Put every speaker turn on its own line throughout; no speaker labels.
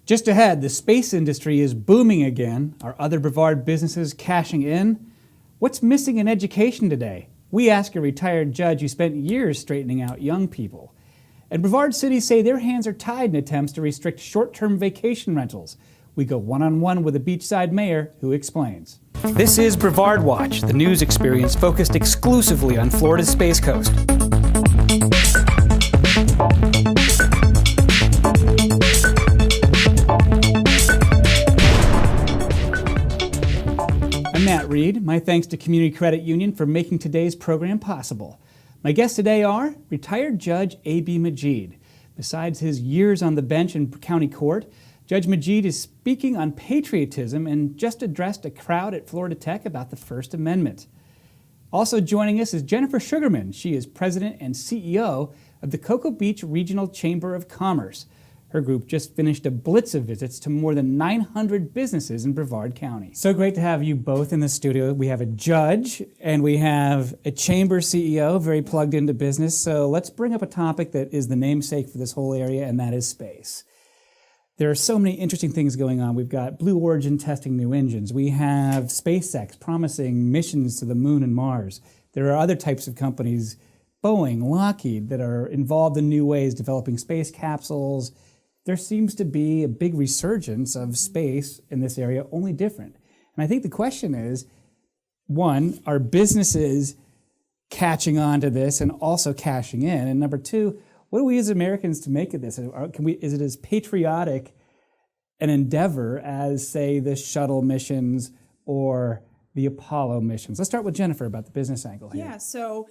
Just ahead, the space industry is booming again. Are other Brevard businesses cashing in? What's missing in education today? We ask a retired judge who spent years straightening out young people. And Brevard cities say their hands are tied in attempts to restrict short-term vacation rentals. We go one-on-one with a beachside mayor who explains. This is Brevard Watch, the news experience focused exclusively on Florida's Space Coast. I'm Matt Reed. My thanks to Community Credit Union for making today's program possible. My guests today are retired Judge A.B. Majeed. Besides his years on the bench in county court, Judge Majeed is speaking on patriotism and just addressed a crowd at Florida Tech about the First Amendment. Also joining us is Jennifer Sugarman. She is president and CEO of the Cocoa Beach Regional Chamber of Commerce. Her group just finished a blitz of visits to more than 900 businesses in Brevard County. So great to have you both in the studio. We have a judge and we have a chamber CEO, very plugged into business. So let's bring up a topic that is the namesake for this whole area, and that is space. There are so many interesting things going on. We've got Blue Origin testing new engines. We have SpaceX promising missions to the moon and Mars. There are other types of companies, Boeing, Lockheed, that are involved in new ways developing space capsules. There seems to be a big resurgence of space in this area, only different. And I think the question is, one, are businesses catching on to this and also cashing in? And number two, what do we as Americans to make of this? Is it as patriotic an endeavor as, say, the shuttle missions or the Apollo missions? Let's start with Jennifer about the business angle here.
Yeah, so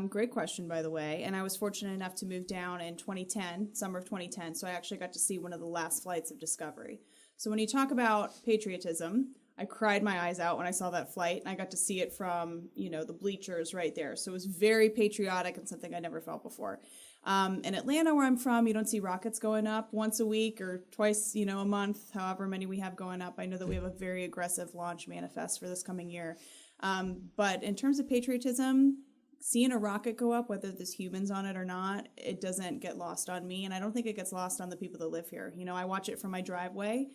great question, by the way. And I was fortunate enough to move down in 2010, summer of 2010. So I actually got to see one of the last flights of Discovery. So when you talk about patriotism, I cried my eyes out when I saw that flight, and I got to see it from, the bleachers right there. So it was very patriotic and something I never felt before. In Atlanta, where I'm from, you don't see rockets going up once a week or twice, a month, however many we have going up. I know that we have a very aggressive launch manifest for this coming year. But in terms of patriotism, seeing a rocket go up, whether there's humans on it or not, it doesn't get lost on me. And I don't think it gets lost on the people that live here. I watch it from my driveway.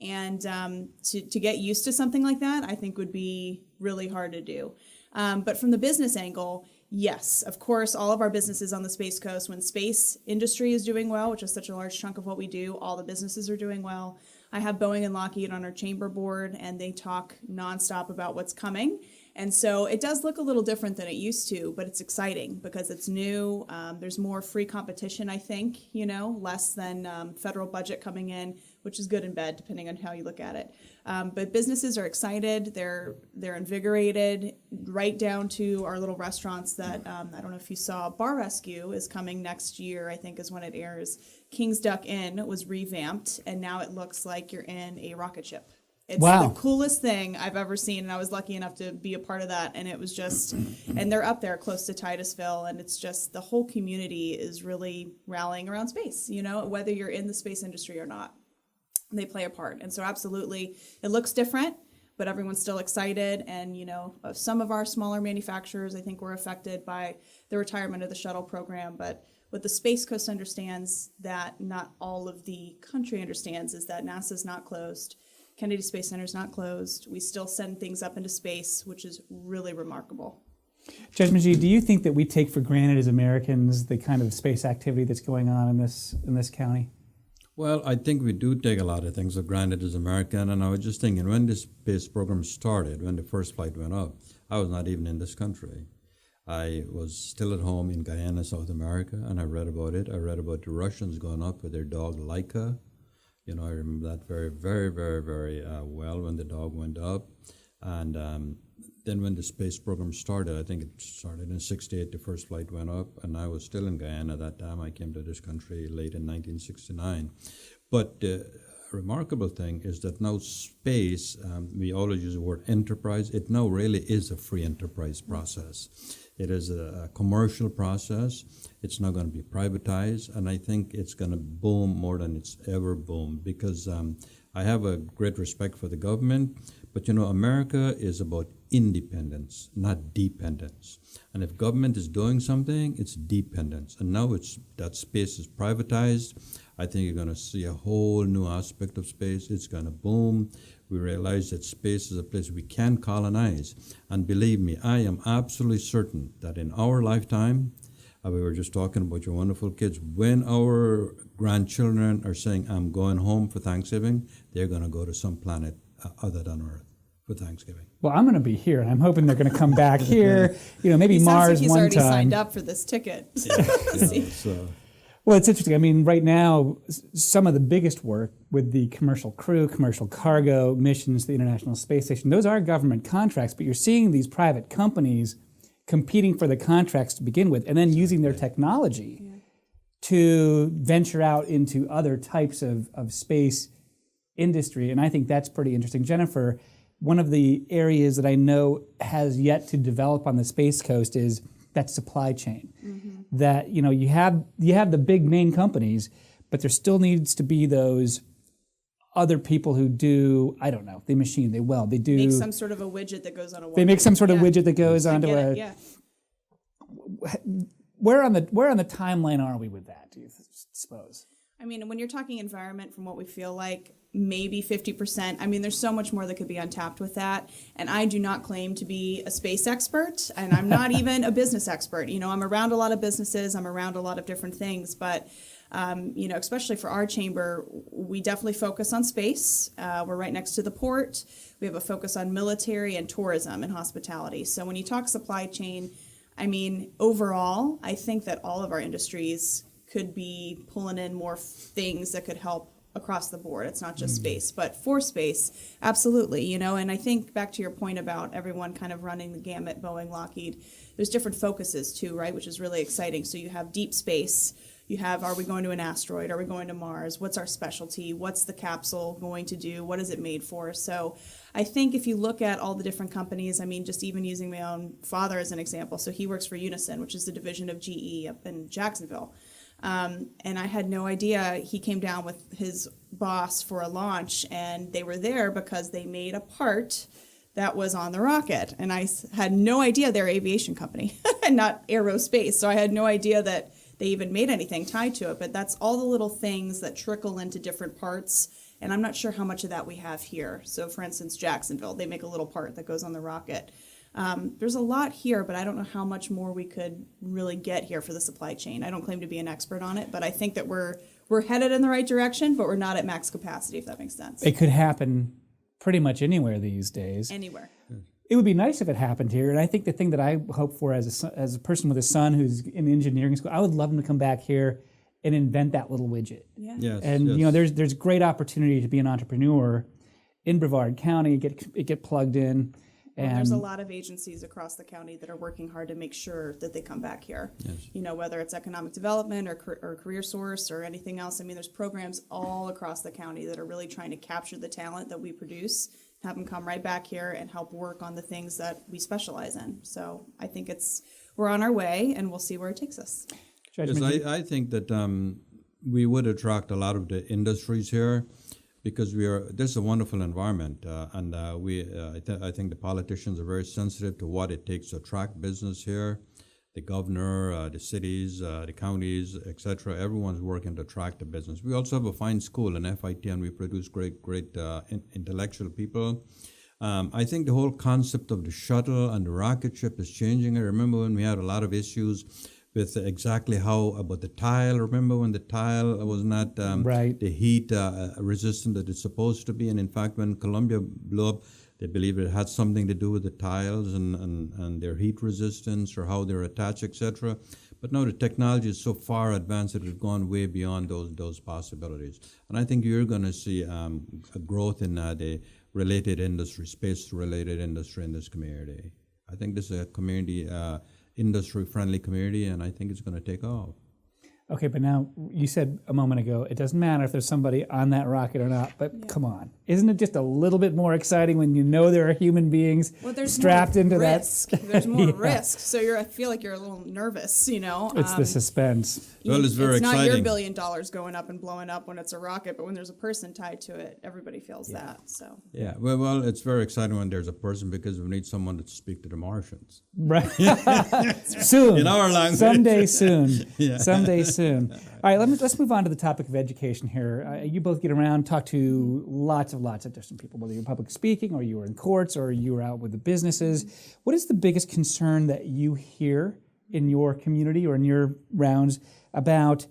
And to get used to something like that, I think would be really hard to do. But from the business angle, yes, of course, all of our businesses on the Space Coast, when space industry is doing well, which is such a large chunk of what we do, all the businesses are doing well. I have Boeing and Lockheed on our chamber board, and they talk nonstop about what's coming. And so it does look a little different than it used to, but it's exciting because it's new. There's more free competition, I think, less than federal budget coming in, which is good and bad depending on how you look at it. But businesses are excited. They're invigorated, right down to our little restaurants that, I don't know if you saw, Bar Rescue is coming next year, I think is when it airs. King's Duck Inn was revamped, and now it looks like you're in a rocket ship. It's the coolest thing I've ever seen, and I was lucky enough to be a part of that, and it was just, and they're up there close to Titusville, and it's just, the whole community is really rallying around space, whether you're in the space industry or not. They play a part, and so absolutely, it looks different, but everyone's still excited, and, some of our smaller manufacturers, I think, were affected by the retirement of the shuttle program, but what the Space Coast understands that not all of the country understands is that NASA's not closed. Kennedy Space Center is not closed. We still send things up into space, which is really remarkable.
Judge Majeed, do you think that we take for granted as Americans the kind of space activity that's going on in this county?
Well, I think we do take a lot of things for granted as American, and I was just thinking, when this space program started, when the first flight went up, I was not even in this country. I was still at home in Guyana, South America, and I read about it. I read about the Russians going up with their dog Laika. I remember that very, very, very, very well when the dog went up. And then when the space program started, I think it started in '68, the first flight went up, and I was still in Guyana at that time. I came to this country late in 1969. But the remarkable thing is that now space, we always use the word enterprise, it now really is a free enterprise process. It is a commercial process. It's not going to be privatized, and I think it's going to boom more than it's ever boomed because I have a great respect for the government, but America is about independence, not dependence. And if government is doing something, it's dependence. And now that space is privatized. I think you're going to see a whole new aspect of space. It's going to boom. We realize that space is a place we can colonize. And believe me, I am absolutely certain that in our lifetime, we were just talking about your wonderful kids, when our grandchildren are saying, I'm going home for Thanksgiving, they're going to go to some planet other than Earth for Thanksgiving.
Well, I'm going to be here, and I'm hoping they're going to come back here. Maybe
He sounds
Mars
like he's
one
already
time.
signed up for this ticket.
Well, it's interesting. I mean, right now, some of the biggest work with the commercial crew, commercial cargo missions to the International Space Station, those are government contracts, but you're seeing these private companies competing for the contracts to begin with, and then using their technology to venture out into other types of space industry. And I think that's pretty interesting. Jennifer, one of the areas that I know has yet to develop on the Space Coast is that supply chain. That you have the big main companies, but there still needs to be those other people who do, I don't know, they machine, they weld, they do.
Make some sort of a widget that goes on a wall.
They make some sort of widget that goes onto
get
a.
it, yeah.
Where on the timeline are we with that? Do you suppose?
I mean, when you're talking environment, from what we feel like, maybe 50%. I mean, there's so much more that could be untapped with that. And I do not claim to be a space expert, and I'm not even a business expert. I'm around a lot of businesses, I'm around a lot of different things, but especially for our chamber, we definitely focus on space. We're right next to the port. We have a focus on military and tourism and hospitality. So when you talk supply chain, I mean, overall, I think that all of our industries could be pulling in more things that could help across the board. It's not just space, but for space, absolutely, and I think back to your point about everyone kind of running the gamut, Boeing, Lockheed, there's different focuses too, right, which is really exciting. So you have deep space, you have, are we going to an asteroid, are we going to Mars, what's our specialty, what's the capsule going to do, what is it made for? So I think if you look at all the different companies, I mean, just even using my own father as an example, so he works for Unison, which is the division of GE up in Jacksonville. And I had no idea. He came down with his boss for a launch, and they were there because they made a part that was on the rocket. And I had no idea they're an aviation company and not aerospace. So I had no idea that they even made anything tied to it. But that's all the little things that trickle into different parts. And I'm not sure how much of that we have here. So for instance, Jacksonville, they make a little part that goes on the rocket. There's a lot here, but I don't know how much more we could really get here for the supply chain. I don't claim to be an expert on it, but I think that we're headed in the right direction, but we're not at max capacity, if that makes sense.
It could happen pretty much anywhere these days.
Anywhere.
It would be nice if it happened here, and I think the thing that I hope for as a person with a son who's in engineering school, I would love him to come back here and invent that little widget.
Yeah.
Yes,
And
yes.
there's great opportunity to be an entrepreneur in Brevard County, get plugged in.
Well, there's a lot of agencies across the county that are working hard to make sure that they come back here.
Yes.
Whether it's economic development or career source or anything else. I mean, there's programs all across the county that are really trying to capture the talent that we produce, have them come right back here and help work on the things that we specialize in. So I think we're on our way, and we'll see where it takes us.
Yes, I think that we would attract a lot of the industries here, because this is a wonderful environment, and I think the politicians are very sensitive to what it takes to attract business here. The governor, the cities, the counties, etc. Everyone's working to attract the business. We also have a fine school in FIT, and we produce great intellectual people. I think the whole concept of the shuttle and the rocket ship is changing. I remember when we had a lot of issues with exactly how about the tile. Remember when the tile was not
right.
the heat resistant that it's supposed to be? And in fact, when Columbia blew up, they believe it had something to do with the tiles and their heat resistance or how they're attached, etc. But now the technology is so far advanced that it's gone way beyond those possibilities. And I think you're going to see a growth in the related industry, space-related industry in this community. I think this is a community industry-friendly community, and I think it's going to take off.
Okay, but now you said a moment ago, it doesn't matter if there's somebody on that rocket or not, but come on. Isn't it just a little bit more exciting when you know there are human beings strapped into
risk.
that?
There's more risk. So I feel like you're a little nervous,
It's the suspense.
Well, it's very
It's
exciting.
not your $1 billion going up and blowing up when it's a rocket, but when there's a person tied to it, everybody feels that. So
Yeah, well, it's very exciting when there's a person because we need someone to speak to the Martians.
Right. Soon.
In our language.
Someday soon.
Yeah.
Someday soon. All right, let's move on to the topic of education here. You both get around, talk to lots of different people, whether you're public speaking or you were in courts or you were out with the businesses. What is the biggest concern that you hear in your community or in your rounds about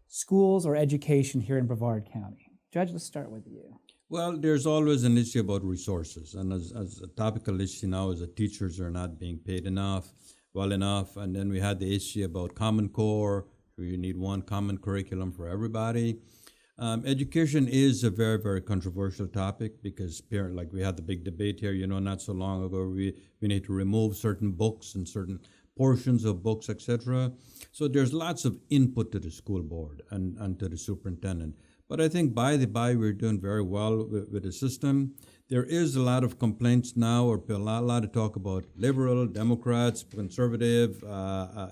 schools or education here in Brevard County? Judge, let's start with you.
Well, there's always an issue about resources, and as a topical issue now is that teachers are not being paid well enough, and then we had the issue about Common Core, where you need one common curriculum for everybody. Education is a very, very controversial topic because like we had the big debate here, not so long ago, we need to remove certain books and certain portions of books, etc. So there's lots of input to the school board and to the superintendent. But I think by we're doing very well with the system. There is a lot of complaints now, or a lot of talk about liberal, Democrats, conservative,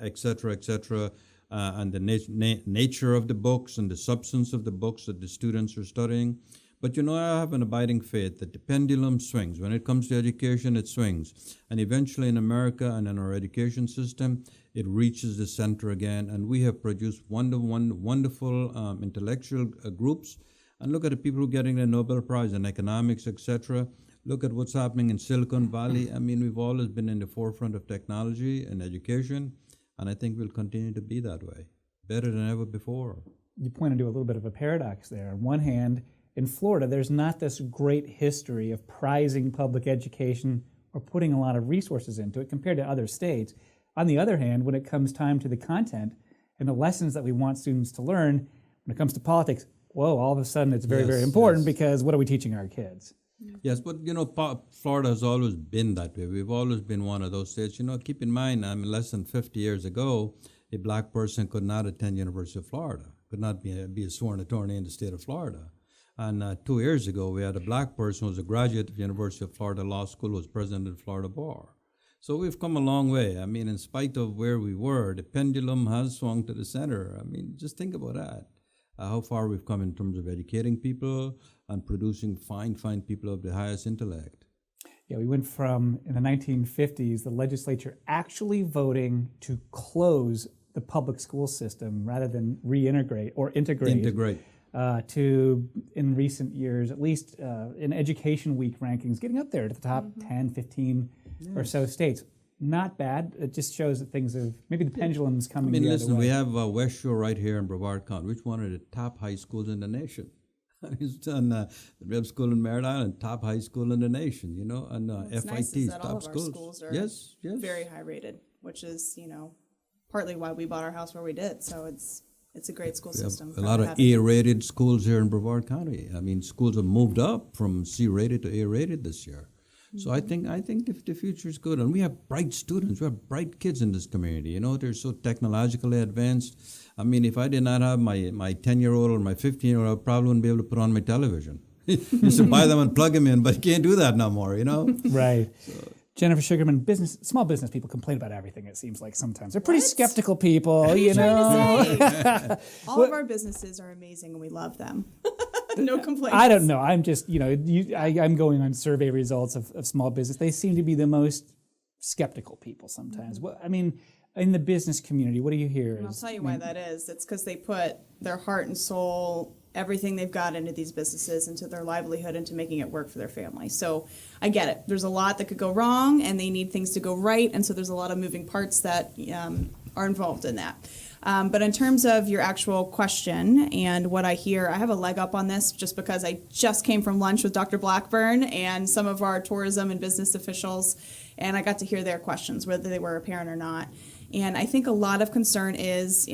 etc., and the nature of the books and the substance of the books that the students are studying. But I have an abiding faith that the pendulum swings. When it comes to education, it swings. And eventually in America and in our education system, it reaches the center again. And we have produced wonderful intellectual groups. And look at the people who are getting the Nobel Prize in economics, etc. Look at what's happening in Silicon Valley. I mean, we've always been in the forefront of technology and education. And I think we'll continue to be that way, better than ever before.
You pointed to a little bit of a paradox there. On one hand, in Florida, there's not this great history of prizing public education or putting a lot of resources into it compared to other states. On the other hand, when it comes time to the content and the lessons that we want students to learn, when it comes to politics, whoa, all of a sudden it's very, very important because what are we teaching our kids?
Yes, but Florida has always been that way. We've always been one of those states. Keep in mind, less than 50 years ago, a black person could not attend University of Florida, could not be a sworn attorney in the state of Florida. And 2 years ago, we had a black person who was a graduate of University of Florida Law School, who was president of the Florida Bar. So we've come a long way. In spite of where we were, the pendulum has swung to the center. Just think about that. How far we've come in terms of educating people and producing fine people of the highest intellect.
Yeah, we went from, in the 1950s, the legislature actually voting to close the public school system rather than reintegrate or integrate. To, in recent years, at least in Education Week rankings, getting up there to the top 10, 15 or so states. Not bad. It just shows that things have, maybe the pendulum's coming the other
listen,
way.
we have West Shore right here in Brevard County, which one of the top high schools in the nation. It's done the Reb School in Merritt Island, top high school in the nation, and
what's
FITs,
nice is that
top
all of our
schools.
schools are
Yes.
very high rated, which is, partly why we bought our house where we did. So it's a great school system.
A lot of A-rated schools here in Brevard County. Schools have moved up from C-rated to A-rated this year. So I think the future is good, and we have bright students. We have bright kids in this community. They're so technologically advanced. If I did not have my 10-year-old or my 15-year-old, I probably wouldn't be able to put on my television. You should buy them and plug them in, but you can't do that no more.
Right. Jennifer Sugarman, small business people complain about everything, it seems like sometimes. They're pretty skeptical people,
All of our businesses are amazing and we love them. No complaints.
I don't know. I'm just, I'm going on survey results of small business. They seem to be the most skeptical people sometimes. In the business community, what do you hear?
And I'll tell you why that is. It's because they put their heart and soul, everything they've got into these businesses, into their livelihood, into making it work for their family. So I get it. There's a lot that could go wrong, and they need things to go right, and so there's a lot of moving parts that are involved in that. But in terms of your actual question and what I hear, I have a leg up on this just because I just came from lunch with Dr. Blackburn and some of our tourism and business officials, and I got to hear their questions, whether they were a parent or not. And I think a lot of concern is,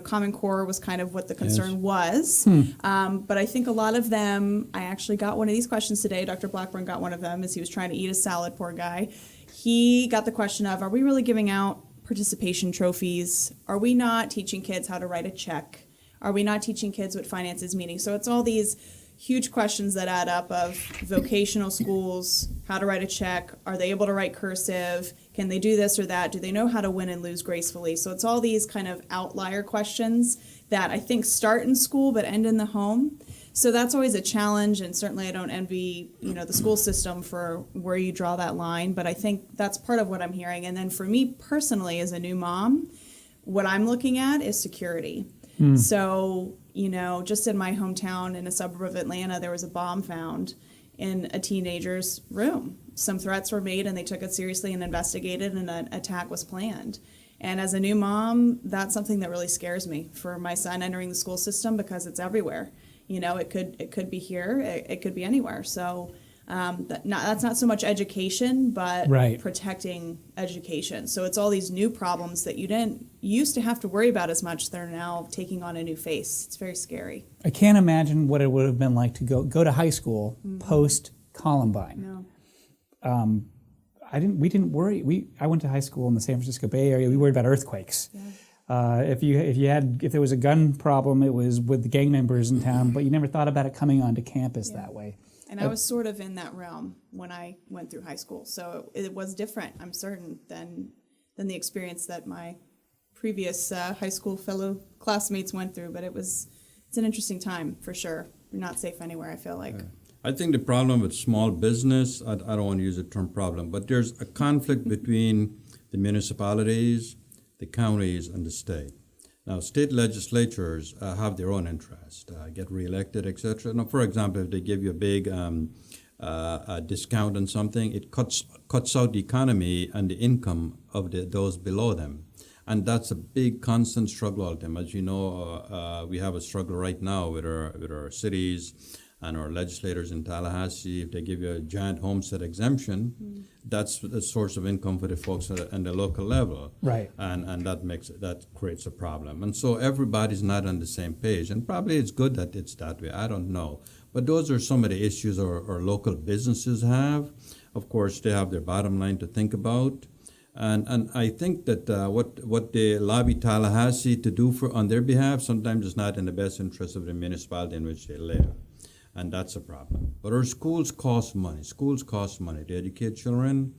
Common Core was kind of what the concern was. But I think a lot of them, I actually got one of these questions today. Dr. Blackburn got one of them as he was trying to eat a salad, poor guy. He got the question of, are we really giving out participation trophies? Are we not teaching kids how to write a check? Are we not teaching kids what finances meaning? So it's all these huge questions that add up of vocational schools, how to write a check, are they able to write cursive, can they do this or that, do they know how to win and lose gracefully? So it's all these kind of outlier questions that I think start in school but end in the home. So that's always a challenge, and certainly I don't envy, the school system for where you draw that line, but I think that's part of what I'm hearing. And then for me personally as a new mom, what I'm looking at is security. So, just in my hometown in a suburb of Atlanta, there was a bomb found in a teenager's room. Some threats were made and they took it seriously and investigated, and an attack was planned. And as a new mom, that's something that really scares me for my son entering the school system, because it's everywhere. It could be here, it could be anywhere. So that's not so much education, but protecting education. So it's all these new problems that you didn't used to have to worry about as much that are now taking on a new face. It's very scary.
I can't imagine what it would have been like to go to high school post Columbine.
No.
We didn't worry. I went to high school in the San Francisco Bay Area. We worried about earthquakes.
Yeah.
If there was a gun problem, it was with the gang members in town, but you never thought about it coming onto campus that way.
And I was sort of in that realm when I went through high school, so it was different, I'm certain, than the experience that my previous high school fellow classmates went through. But it's an interesting time for sure. You're not safe anywhere, I feel like.
I think the problem with small business, I don't want to use the term problem, but there's a conflict between the municipalities, the counties, and the state. Now, state legislatures have their own interest, get reelected, etc. Now, for example, if they give you a big discount on something, it cuts out the economy and the income of those below them. And that's a big constant struggle all the time. As you know, we have a struggle right now with our cities and our legislators in Tallahassee. If they give you a giant homestead exemption, that's the source of income for the folks at the local level.
Right.
And that creates a problem. And so everybody's not on the same page. And probably it's good that it's that way. I don't know. But those are some of the issues our local businesses have. Of course, they have their bottom line to think about. And I think that what they lobby Tallahassee to do on their behalf sometimes is not in the best interest of the municipality in which they live. And that's a problem. But our schools cost money. Schools cost money to educate children.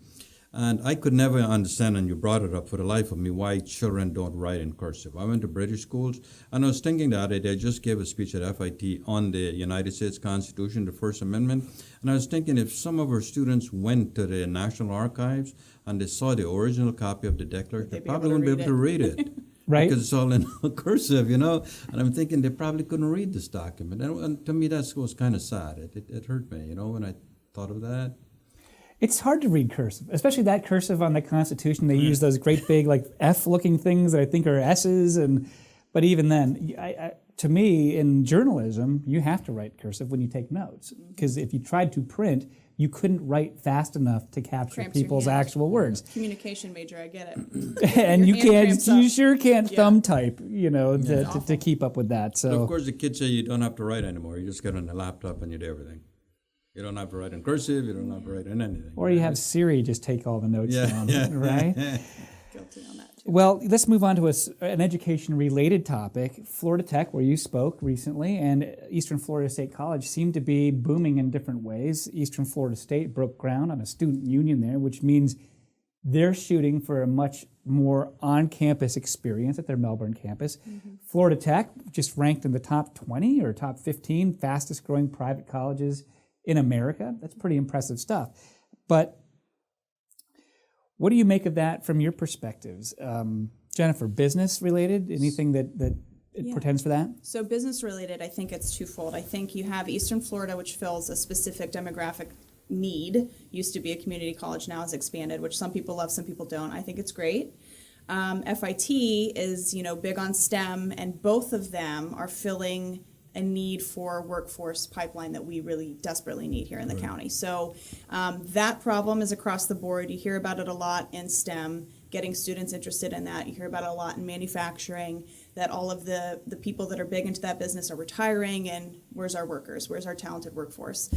And I could never understand, and you brought it up for the life of me, why children don't write in cursive. I went to British schools, and I was thinking that they just gave a speech at FIT on the United States Constitution, the First Amendment. And I was thinking if some of our students went to the National Archives and they saw the original copy of the Declaration, they probably wouldn't be able to read it.
Right.
Because it's all in cursive, And I'm thinking they probably couldn't read this document. And to me, that was kind of sad. It hurt me, when I thought of that.
It's hard to read cursive, especially that cursive on the Constitution. They use those great big F-looking things that I think are S's, but even then, to me, in journalism, you have to write cursive when you take notes, because if you tried to print, you couldn't write fast enough to capture people's actual words.
Communication major, I get it.
And you sure can't thumb type, to keep up with that. So
of course, the kids say you don't have to write anymore. You just get on the laptop and you do everything. You don't have to write in cursive. You don't have to write in anything.
Or you have Siri just take all the notes down, right?
Guilty on that too.
Well, let's move on to an education-related topic. Florida Tech, where you spoke recently, and Eastern Florida State College seem to be booming in different ways. Eastern Florida State broke ground on a student union there, which means they're shooting for a much more on-campus experience at their Melbourne campus. Florida Tech just ranked in the top 20 or top 15 fastest-growing private colleges in America. That's pretty impressive stuff. But what do you make of that from your perspectives? Jennifer, business related, anything that portends for that?
So business related, I think it's twofold. I think you have Eastern Florida, which fills a specific demographic need. Used to be a community college, now has expanded, which some people love, some people don't. I think it's great. FIT is, big on STEM, and both of them are filling a need for workforce pipeline that we really desperately need here in the county. So that problem is across the board. You hear about it a lot in STEM, getting students interested in that. You hear about it a lot in manufacturing, that all of the people that are big into that business are retiring, and where's our workers? Where's our talented workforce?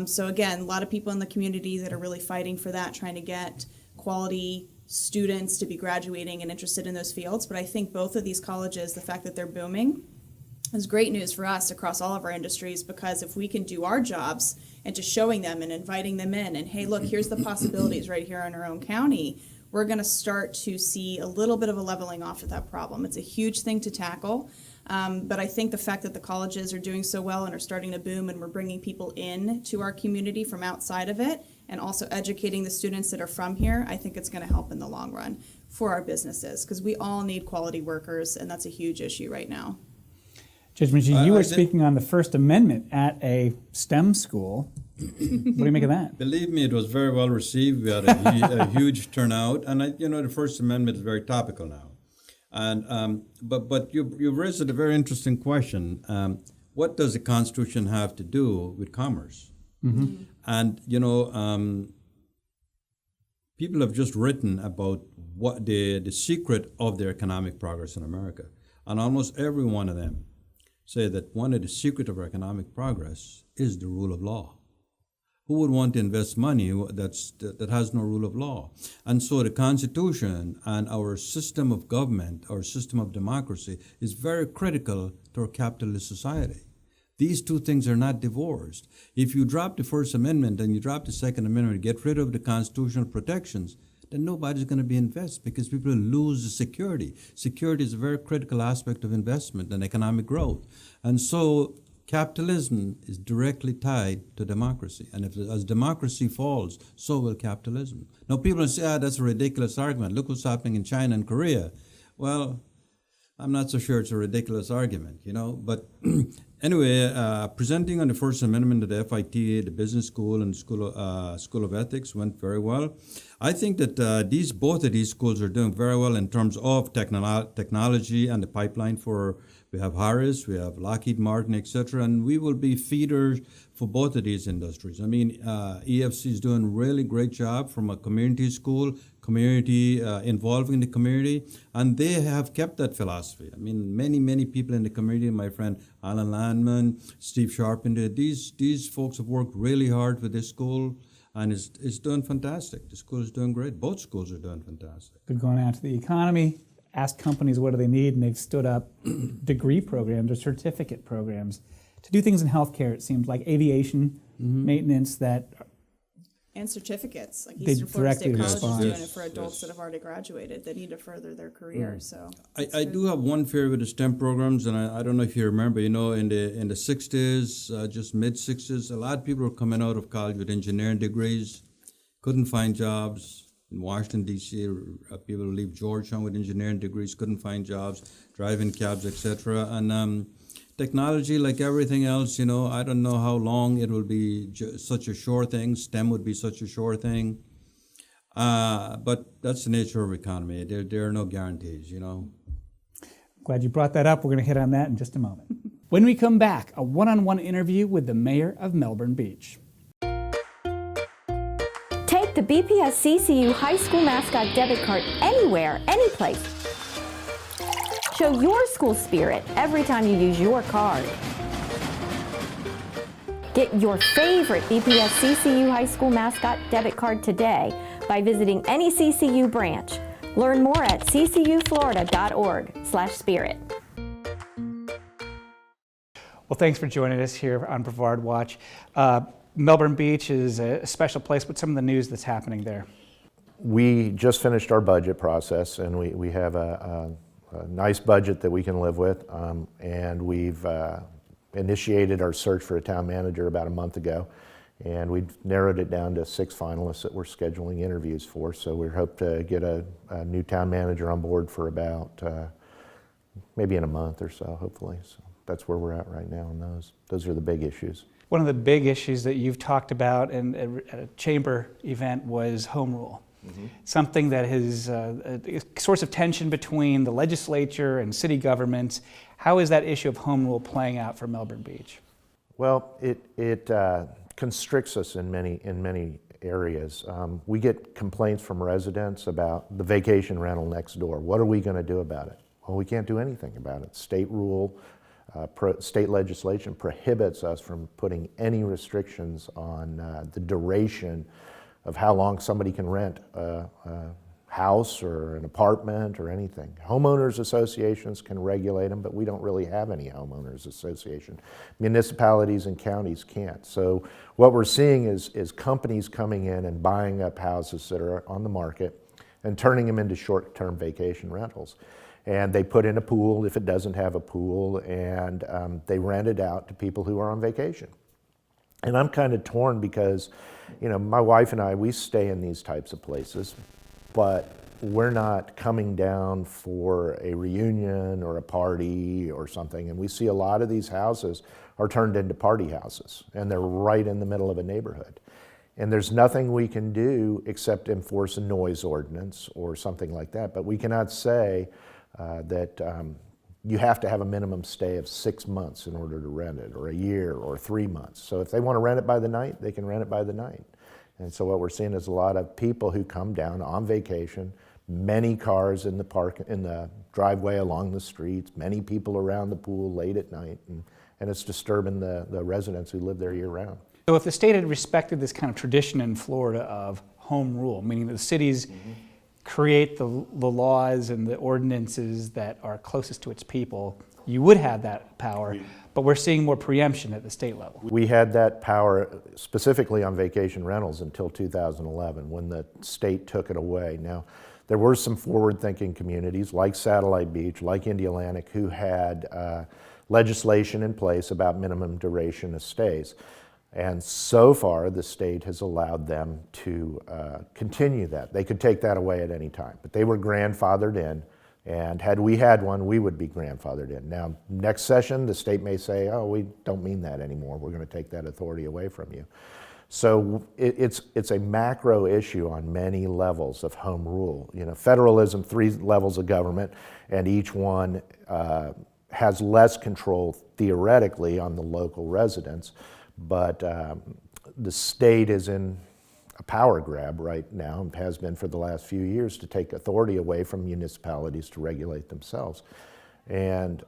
So again, a lot of people in the community that are really fighting for that, trying to get quality students to be graduating and interested in those fields. But I think both of these colleges, the fact that they're booming, is great news for us across all of our industries, because if we can do our jobs and just showing them and inviting them in and, hey, look, here's the possibilities right here in our own county, we're going to start to see a little bit of a leveling off of that problem. It's a huge thing to tackle. But I think the fact that the colleges are doing so well and are starting to boom, and we're bringing people in to our community from outside of it, and also educating the students that are from here, I think it's going to help in the long run for our businesses, because we all need quality workers, and that's a huge issue right now.
Judge Majeed, you were speaking on the First Amendment at a STEM school. What do you make of that?
Believe me, it was very well received. We had a huge turnout, and the First Amendment is very topical now. And but you raised a very interesting question. What does the Constitution have to do with commerce? Mm-hmm. And people have just written about what the secret of their economic progress in America, and almost every one of them say that one of the secret of our economic progress is the rule of law. Who would want to invest money that has no rule of law? And so the Constitution and our system of government, our system of democracy, is very critical to our capitalist society. These two things are not divorced. If you drop the First Amendment and you drop the Second Amendment, get rid of the constitutional protections, then nobody's going to be invested, because people lose the security. Security is a very critical aspect of investment and economic growth. And so capitalism is directly tied to democracy. And as democracy falls, so will capitalism. Now people say, that's a ridiculous argument. Look what's happening in China and Korea. Well, I'm not so sure it's a ridiculous argument, But anyway, presenting on the First Amendment at the FIT, the Business School, and School of Ethics went very well. I think that both of these schools are doing very well in terms of technology and the pipeline for. We have Harris, we have Lockheed Martin, etc., and we will be feeders for both of these industries. I mean, EFC is doing a really great job from a community school, involving the community, and they have kept that philosophy. I mean, many people in the community, my friend Alan Landman, Steve Sharpenter, these folks have worked really hard for this school, and it's doing fantastic. The school is doing great. Both schools are doing fantastic.
Good going out to the economy. Asked companies what do they need, and they've stood up degree programs or certificate programs to do things in healthcare. It seems like aviation, maintenance,
and certificates, like
they
Eastern Florida State
directly
College is
respond.
doing it for adults that have already graduated that need to further their career. So
I do have one fear with the STEM programs, and I don't know if you remember, in the 60s, just mid-60s, a lot of people were coming out of college with engineering degrees, couldn't find jobs. In Washington, D.C., people who leave Georgetown with engineering degrees couldn't find jobs, driving cabs, etc. And technology, like everything else, I don't know how long it will be such a sure thing. STEM would be such a sure thing. But that's the nature of economy. There are no guarantees,
Glad you brought that up. We're going to hit on that in just a moment. When we come back, a one-on-one interview with the mayor of Melbourne Beach.
Take the BPS CCU High School Mascot debit card anywhere, anyplace. Show your school spirit every time you use your card. Get your favorite BPS CCU High School Mascot debit card today by visiting any CCU branch. Learn more at ccuflorida.org/spirit.
Well, thanks for joining us here on Brevard Watch. Melbourne Beach is a special place. What's some of the news that's happening there?
We just finished our budget process, and we have a nice budget that we can live with, and we've initiated our search for a town manager about a month ago, and we've narrowed it down to 6 finalists that we're scheduling interviews for. So we hope to get a new town manager on board for about maybe in a month or so, hopefully. So that's where we're at right now on those. Those are the big issues.
One of the big issues that you've talked about at a chamber event was home rule. Something that is a source of tension between the legislature and city governments. How is that issue of home rule playing out for Melbourne Beach?
Well, it constricts us in many areas. We get complaints from residents about the vacation rental next door. What are we going to do about it? Well, we can't do anything about it. State rule, state legislation prohibits us from putting any restrictions on the duration of how long somebody can rent house or an apartment or anything. Homeowners associations can regulate them, but we don't really have any homeowners association. Municipalities and counties can't. So what we're seeing is companies coming in and buying up houses that are on the market and turning them into short-term vacation rentals. And they put in a pool if it doesn't have a pool, and they rent it out to people who are on vacation. And I'm kind of torn because, you know, my wife and I, we stay in these types of places, but we're not coming down for a reunion or a party or something. And we see a lot of these houses are turned into party houses, and they're right in the middle of a neighborhood. And there's nothing we can do except enforce a noise ordinance or something like that. But we cannot say that you have to have a minimum stay of 6 months in order to rent it, or a year, or 3 months. So if they want to rent it by the night, they can rent it by the night. And so what we're seeing is a lot of people who come down on vacation, many cars in the park, in the driveway along the streets, many people around the pool late at night, and it's disturbing the residents who live there year round.
So if the state had respected this kind of tradition in Florida of home rule, meaning that the cities create the laws and the ordinances that are closest to its people, you would have that power, but we're seeing more preemption at the state level.
We had that power specifically on vacation rentals until 2011 when the state took it away. Now, there were some forward-thinking communities like Satellite Beach, like Indialantic, who had legislation in place about minimum duration of stays. And so far, the state has allowed them to continue that. They could take that away at any time, but they were grandfathered in, and had we had one, we would be grandfathered in. Now, next session, the state may say, oh, we don't mean that anymore. We're going to take that authority away from you. So it's a macro issue on many levels of home rule. You know, federalism, 3 levels of government, and each one has less control theoretically on the local residents. But the state is in a power grab right now, and has been for the last few years, to take authority away from municipalities to regulate themselves. And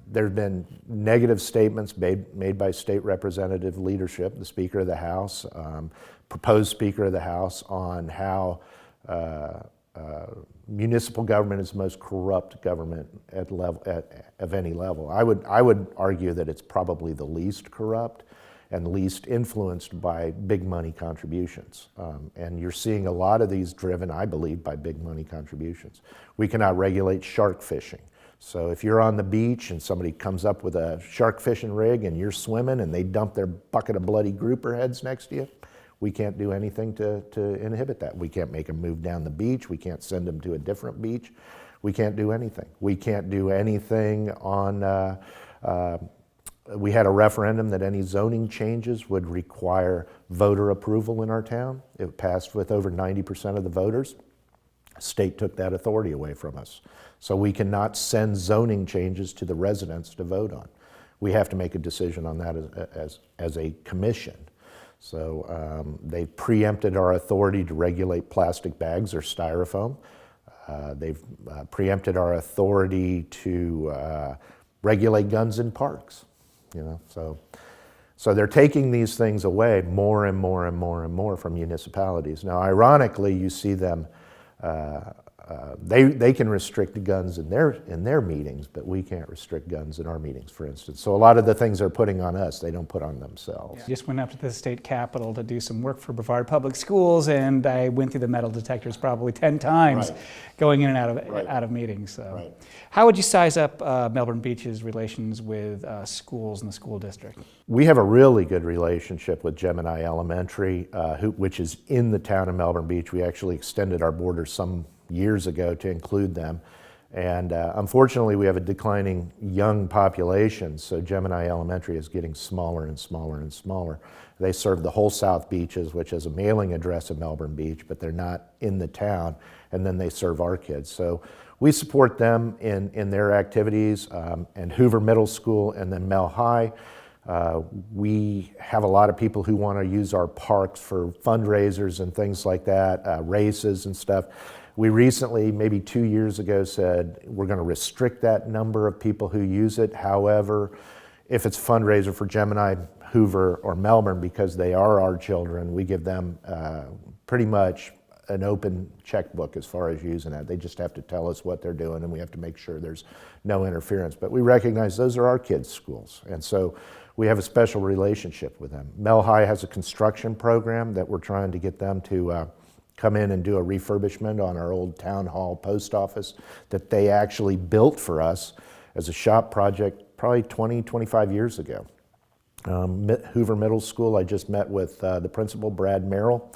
there have been negative statements made by state representative leadership, the Speaker of the House, proposed Speaker of the House, on how municipal government is the most corrupt government of any level. I would argue that it's probably the least corrupt and least influenced by big money contributions. And you're seeing a lot of these driven, I believe, by big money contributions. We cannot regulate shark fishing. So if you're on the beach and somebody comes up with a shark fishing rig and you're swimming and they dump their bucket of bloody grouper heads next to you, we can't do anything to inhibit that. We can't make them move down the beach. We can't send them to a different beach. We can't do anything. We can't do anything on we had a referendum that any zoning changes would require voter approval in our town. It passed with over 90% of the voters. The state took that authority away from us. So we cannot send zoning changes to the residents to vote on. We have to make a decision on that as a commission. So they preempted our authority to regulate plastic bags or styrofoam. They've preempted our authority to regulate guns in parks. You know, so they're taking these things away more and more and more and more from municipalities. Now, ironically, you see them, they can restrict guns in their meetings, but we can't restrict guns in our meetings, for instance. So a lot of the things they're putting on us, they don't put on themselves.
I just went up to the state capitol to do some work for Brevard Public Schools, and I went through the metal detectors probably 10 times,
Right.
going in and out of
Right.
out of meetings. So,
Right.
how would you size up Melbourne Beach's relations with schools in the school district?
We have a really good relationship with Gemini Elementary, which is in the town of Melbourne Beach. We actually extended our borders some years ago to include them. And unfortunately, we have a declining young population, so Gemini Elementary is getting smaller and smaller and smaller. They serve the whole South Beaches, which is a mailing address of Melbourne Beach, but they're not in the town, and then they serve our kids. So we support them in their activities, and Hoover Middle School and then Mel High. We have a lot of people who want to use our parks for fundraisers and things like that, races and stuff. We recently, maybe 2 years ago, said we're going to restrict that number of people who use it. However, if it's a fundraiser for Gemini, Hoover, or Melbourne, because they are our children, we give them pretty much an open checkbook as far as using that. They just have to tell us what they're doing, and we have to make sure there's no interference. But we recognize those are our kids' schools, and so we have a special relationship with them. Mel High has a construction program that we're trying to get them to come in and do a refurbishment on our old town hall post office that they actually built for us as a shop project probably 20, 25 years ago. Hoover Middle School, I just met with the principal, Brad Merrill.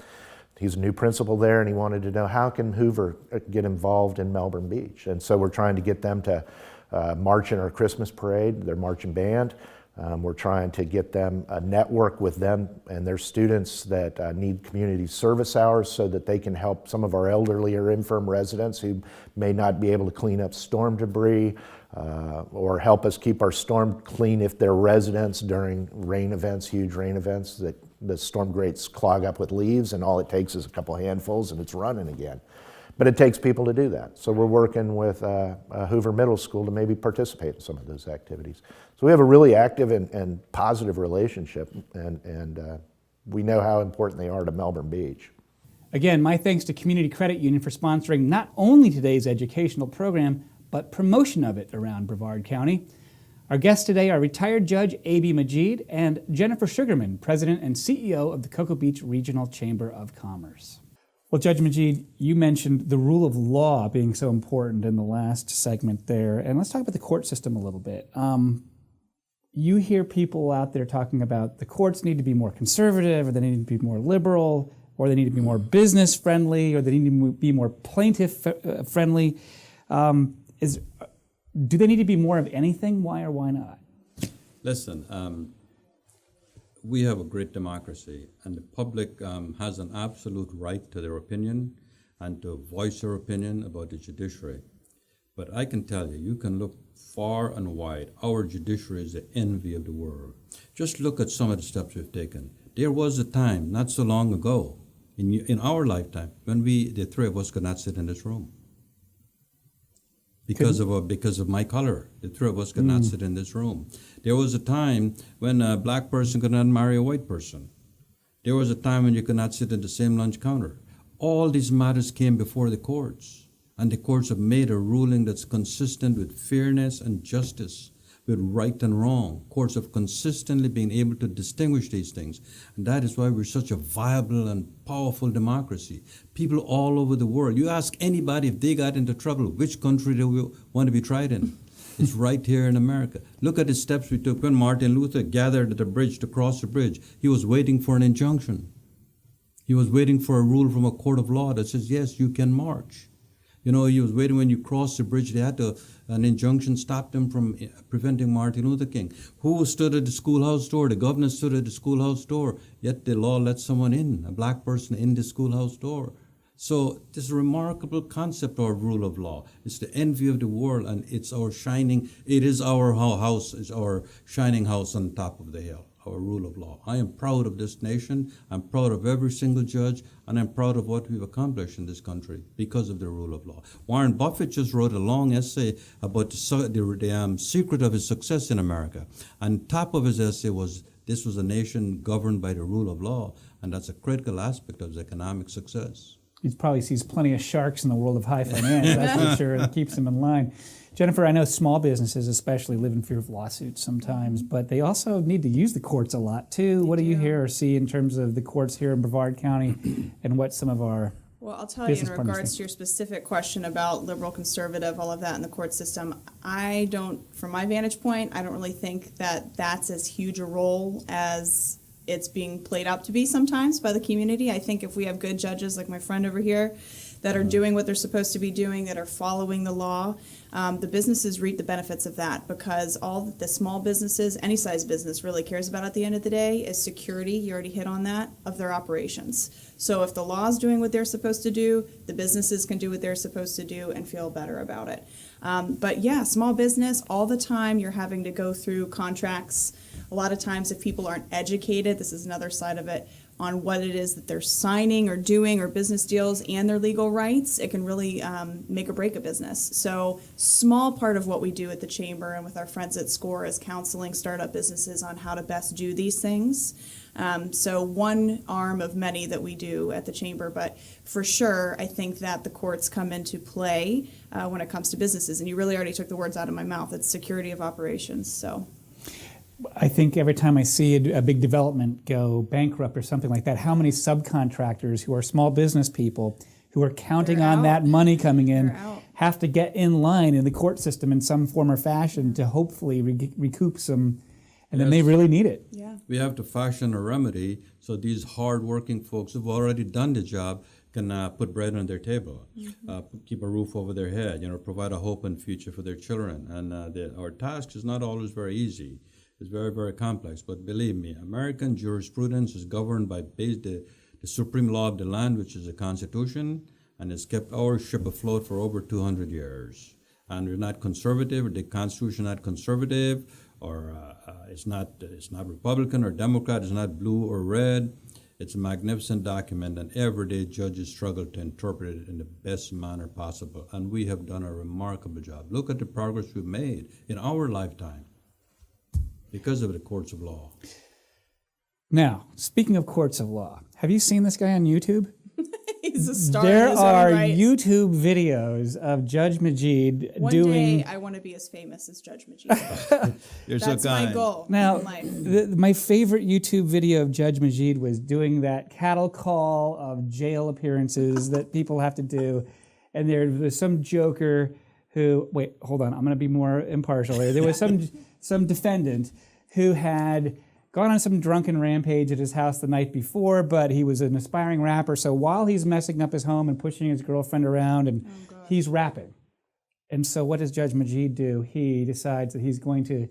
He's a new principal there, and he wanted to know how can Hoover get involved in Melbourne Beach. And so we're trying to get them to march in our Christmas parade, their marching band. We're trying to get them a network with them and their students that need community service hours so that they can help some of our elderly or infirm residents who may not be able to clean up storm debris or help us keep our storm clean if they're residents during rain events, huge rain events, that the storm grates clog up with leaves and all it takes is a couple handfuls and it's running again. But it takes people to do that. So we're working with Hoover Middle School to maybe participate in some of those activities. So we have a really active and positive relationship, and we know how important they are to Melbourne Beach.
Again, my thanks to Community Credit Union for sponsoring not only today's educational program, but promotion of it around Brevard County. Our guests today are retired Judge A.B. Majeed and Jennifer Sugarman, President and CEO of the Cocoa Beach Regional Chamber of Commerce. Well, Judge Majeed, you mentioned the rule of law being so important in the last segment there, and let's talk about the court system a little bit. You hear people out there talking about the courts need to be more conservative, or they need to be more liberal, or they need to be more business friendly, or they need to be more plaintiff friendly. Do they need to be more of anything? Why or why not?
Listen, we have a great democracy, and the public has an absolute right to their opinion and to voice their opinion about the judiciary. But I can tell you, you can look far and wide. Our judiciary is the envy of the world. Just look at some of the steps we've taken. There was a time, not so long ago, in our lifetime, when the three of us could not sit in this room. Because of my color, the three of us could not sit in this room. There was a time when a black person could not marry a white person. There was a time when you could not sit at the same lunch counter. All these matters came before the courts, and the courts have made a ruling that's consistent with fairness and justice, with right and wrong. Courts have consistently been able to distinguish these things, and that is why we're such a viable and powerful democracy. People all over the world, you ask anybody if they got into trouble, which country they want to be tried in. It's right here in America. Look at the steps we took when Martin Luther gathered at the bridge to cross the bridge. He was waiting for an injunction. He was waiting for a rule from a court of law that says, yes, you can march. You know, he was waiting when you crossed the bridge. They had an injunction stopped them from preventing Martin Luther King. Who stood at the schoolhouse door? The governor stood at the schoolhouse door, yet the law let someone in, a black person in the schoolhouse door. So this remarkable concept of rule of law. It's the envy of the world, and it is our shining house on top of the hill, our rule of law. I am proud of this nation. I'm proud of every single judge, and I'm proud of what we've accomplished in this country because of the rule of law. Warren Buffett just wrote a long essay about the secret of his success in America. And top of his essay was, this was a nation governed by the rule of law, and that's a critical aspect of his economic success.
He probably sees plenty of sharks in the world of high finance, that's for sure. It keeps him in line. Jennifer, I know small businesses especially live in fear of lawsuits sometimes, but they also need to use the courts a lot too. What do you hear or see in terms of the courts here in Brevard County and what some of our
Well, I'll tell you in regards to your specific question about liberal, conservative, all of that in the court system, I don't, from my vantage point, I don't really think that that's as huge a role as it's being played out to be sometimes by the community. I think if we have good judges like my friend over here that are doing what they're supposed to be doing, that are following the law, the businesses reap the benefits of that, because all that the small businesses, any size business really cares about at the end of the day is security, you already hit on that, of their operations. So if the law is doing what they're supposed to do, the businesses can do what they're supposed to do and feel better about it. But yeah, small business, all the time you're having to go through contracts. A lot of times if people aren't educated, this is another side of it, on what it is that they're signing or doing or business deals and their legal rights, it can really make or break a business. So small part of what we do at the Chamber and with our friends at SCORE is counseling startup businesses on how to best do these things. So one arm of many that we do at the chamber, but for sure, I think that the courts come into play when it comes to businesses. And you really already took the words out of my mouth. It's security of operations. So
I think every time I see a big development go bankrupt or something like that, how many subcontractors who are small business people who are counting
They're
on
out.
that money coming in
They're out.
have to get in line in the court system in some form or fashion to hopefully recoup some, and then they
Yes.
really need it.
yeah.
We have to fashion a remedy so these hard-working folks who've already done the job can put bread on their table, keep a roof over their head, provide a hope and future for their children. And our task is not always very easy. It's very, very complex. But believe me, American jurisprudence is governed by the supreme law of the land, which is the Constitution, and it's kept our ship afloat for over 200 years. And we're not conservative, the Constitution is not conservative, or it's not Republican or Democrat, it's not blue or red. It's a magnificent document, and every day judges struggle to interpret it in the best manner possible. And we have done a remarkable job. Look at the progress we've made in our lifetime because of the courts of law.
Now, speaking of courts of law, have you seen this guy on YouTube?
He's a star.
There
in his own
are
right.
YouTube videos of Judge Majeed
One
doing.
day I want to be as famous as Judge Majeed.
You're
That's
so
my
kind.
goal
Now,
in life.
my favorite YouTube video of Judge Majeed was doing that cattle call of jail appearances that people have to do. And there was some joker who, wait, hold on, I'm going to be more impartial here. There was some defendant who had gone on some drunken rampage at his house the night before, but he was an aspiring rapper. So while he's messing up his home and pushing his girlfriend around, and he's rapping. And so what does Judge Majeed do? He decides that he's going to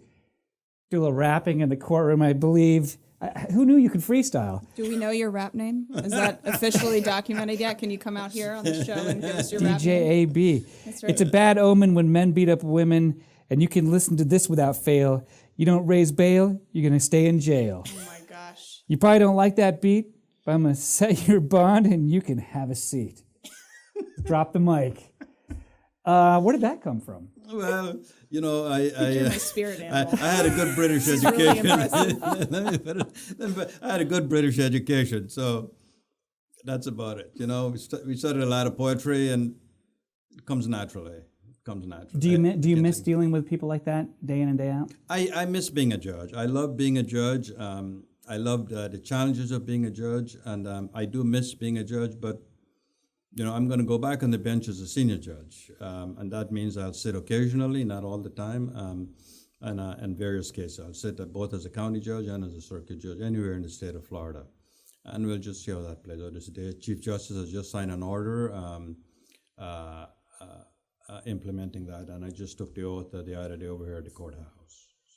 do a rapping in the courtroom, I believe. Who knew you could freestyle?
Do we know your rap name? Is that officially documented yet? Can you come out here on the show and give us your rap
DJ
name?
A.B.
That's right.
It's a bad omen when men beat up women, and you can listen to this without fail. You don't raise bail, you're going to stay in jail.
Oh my gosh.
You probably don't like that beat, but I'm going to set your bond and you can have a seat. Drop the mic. Where did that come from?
Well,
You're my spirit animal.
I had a good British
This is really
education. I had a good British education, so that's about it. We studied a lot of poetry, and it comes naturally.
Do you miss dealing with people like that day in and day out?
I miss being a judge. I love being a judge. I love the challenges of being a judge, and I do miss being a judge, but I'm going to go back on the bench as a senior judge, and that means I'll sit occasionally, not all the time, and in various cases. I'll sit both as a county judge and as a circuit judge anywhere in the state of Florida, and we'll just see how that plays out. The Chief Justice has just signed an order implementing that, and I just took the oath the other day over here at the courthouse.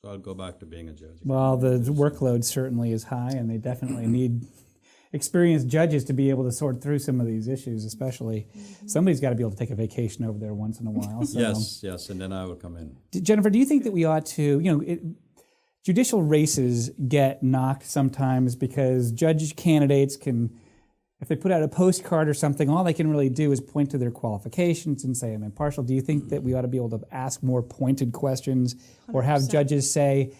So I'll go back to being a judge.
Well, the workload certainly is high, and they definitely need experienced judges to be able to sort through some of these issues, especially. Somebody's got to be able to take a vacation over there once in a while. So.
Yes, and then I will come in.
Jennifer, do you think that we ought to, judicial races get knocked sometimes because judge candidates can, if they put out a postcard or something, all they can really do is point to their qualifications and say, I'm impartial. Do you think that we ought to be able to ask more pointed questions or have
100%.
judges say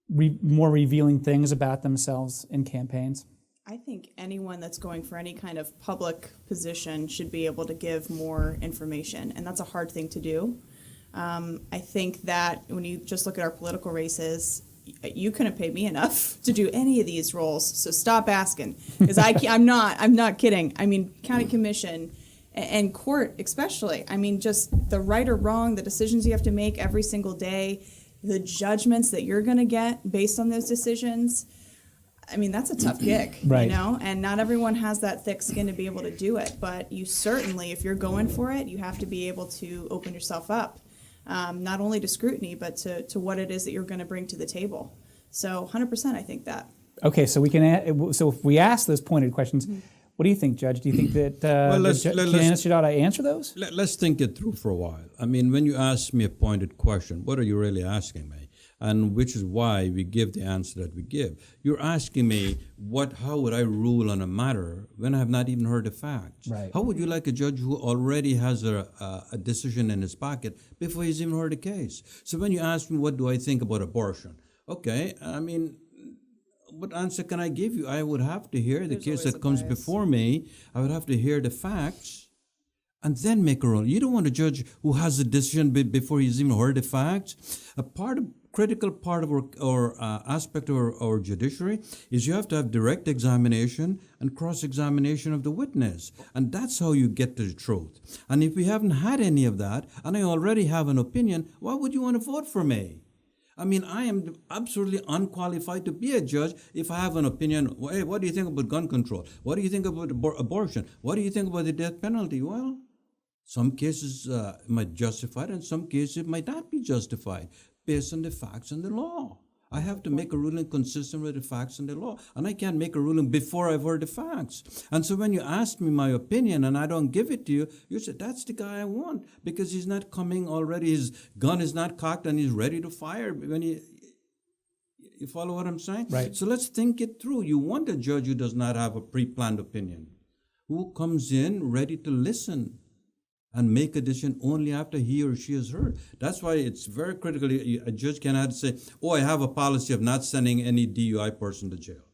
more revealing things about themselves in campaigns?
I think anyone that's going for any kind of public position should be able to give more information, and that's a hard thing to do. I think that when you just look at our political races, you couldn't pay me enough to do any of these roles, so stop asking, because I'm not kidding. I mean, county commission and court especially. I mean, just the right or wrong, the decisions you have to make every single day, the judgments that you're going to get based on those decisions. I mean, that's a tough gig,
Right.
and not everyone has that thick skin to be able to do it. But you certainly, if you're going for it, you have to be able to open yourself up, not only to scrutiny, but to what it is that you're going to bring to the table. So 100%, I think that.
Okay, so we can. So if we ask those pointed questions, what do you think, Judge? Do you think that candidates should ought to answer those?
Let's think it through for a while. I mean, when you ask me a pointed question, what are you really asking me? And which is why we give the answer that we give. You're asking me, how would I rule on a matter when I have not even heard the facts?
Right.
How would you like a judge who already has a decision in his pocket before he's even heard a case? So when you ask me, what do I think about abortion? Okay, I mean, what answer can I give you? I would have to hear the
There's
case
always
that
a
comes
bias.
before me. I would have to hear the facts and then make a ruling. You don't want a judge who has a decision before he's even heard the facts. Critical part of our aspect of our judiciary is you have to have direct examination and cross-examination of the witness. And that's how you get to the truth. And if we haven't had any of that, and I already have an opinion, why would you want to vote for me? I mean, I am absolutely unqualified to be a judge if I have an opinion. Hey, what do you think about gun control? What do you think about abortion? What do you think about the death penalty? Well, some cases might justify it, and some cases it might not be justified based on the facts and the law. I have to make a ruling consistent with the facts and the law, and I can't make a ruling before I've heard the facts. And so when you ask me my opinion and I don't give it to you, you say, that's the guy I want, because he's not coming already, his gun is not cocked and he's ready to fire when you follow what I'm saying?
Right.
So let's think it through. You want a judge who does not have a pre-planned opinion, who comes in ready to listen and make a decision only after he or she has heard. That's why it's very critical. A judge cannot say, oh, I have a policy of not sending any DUI person to jail.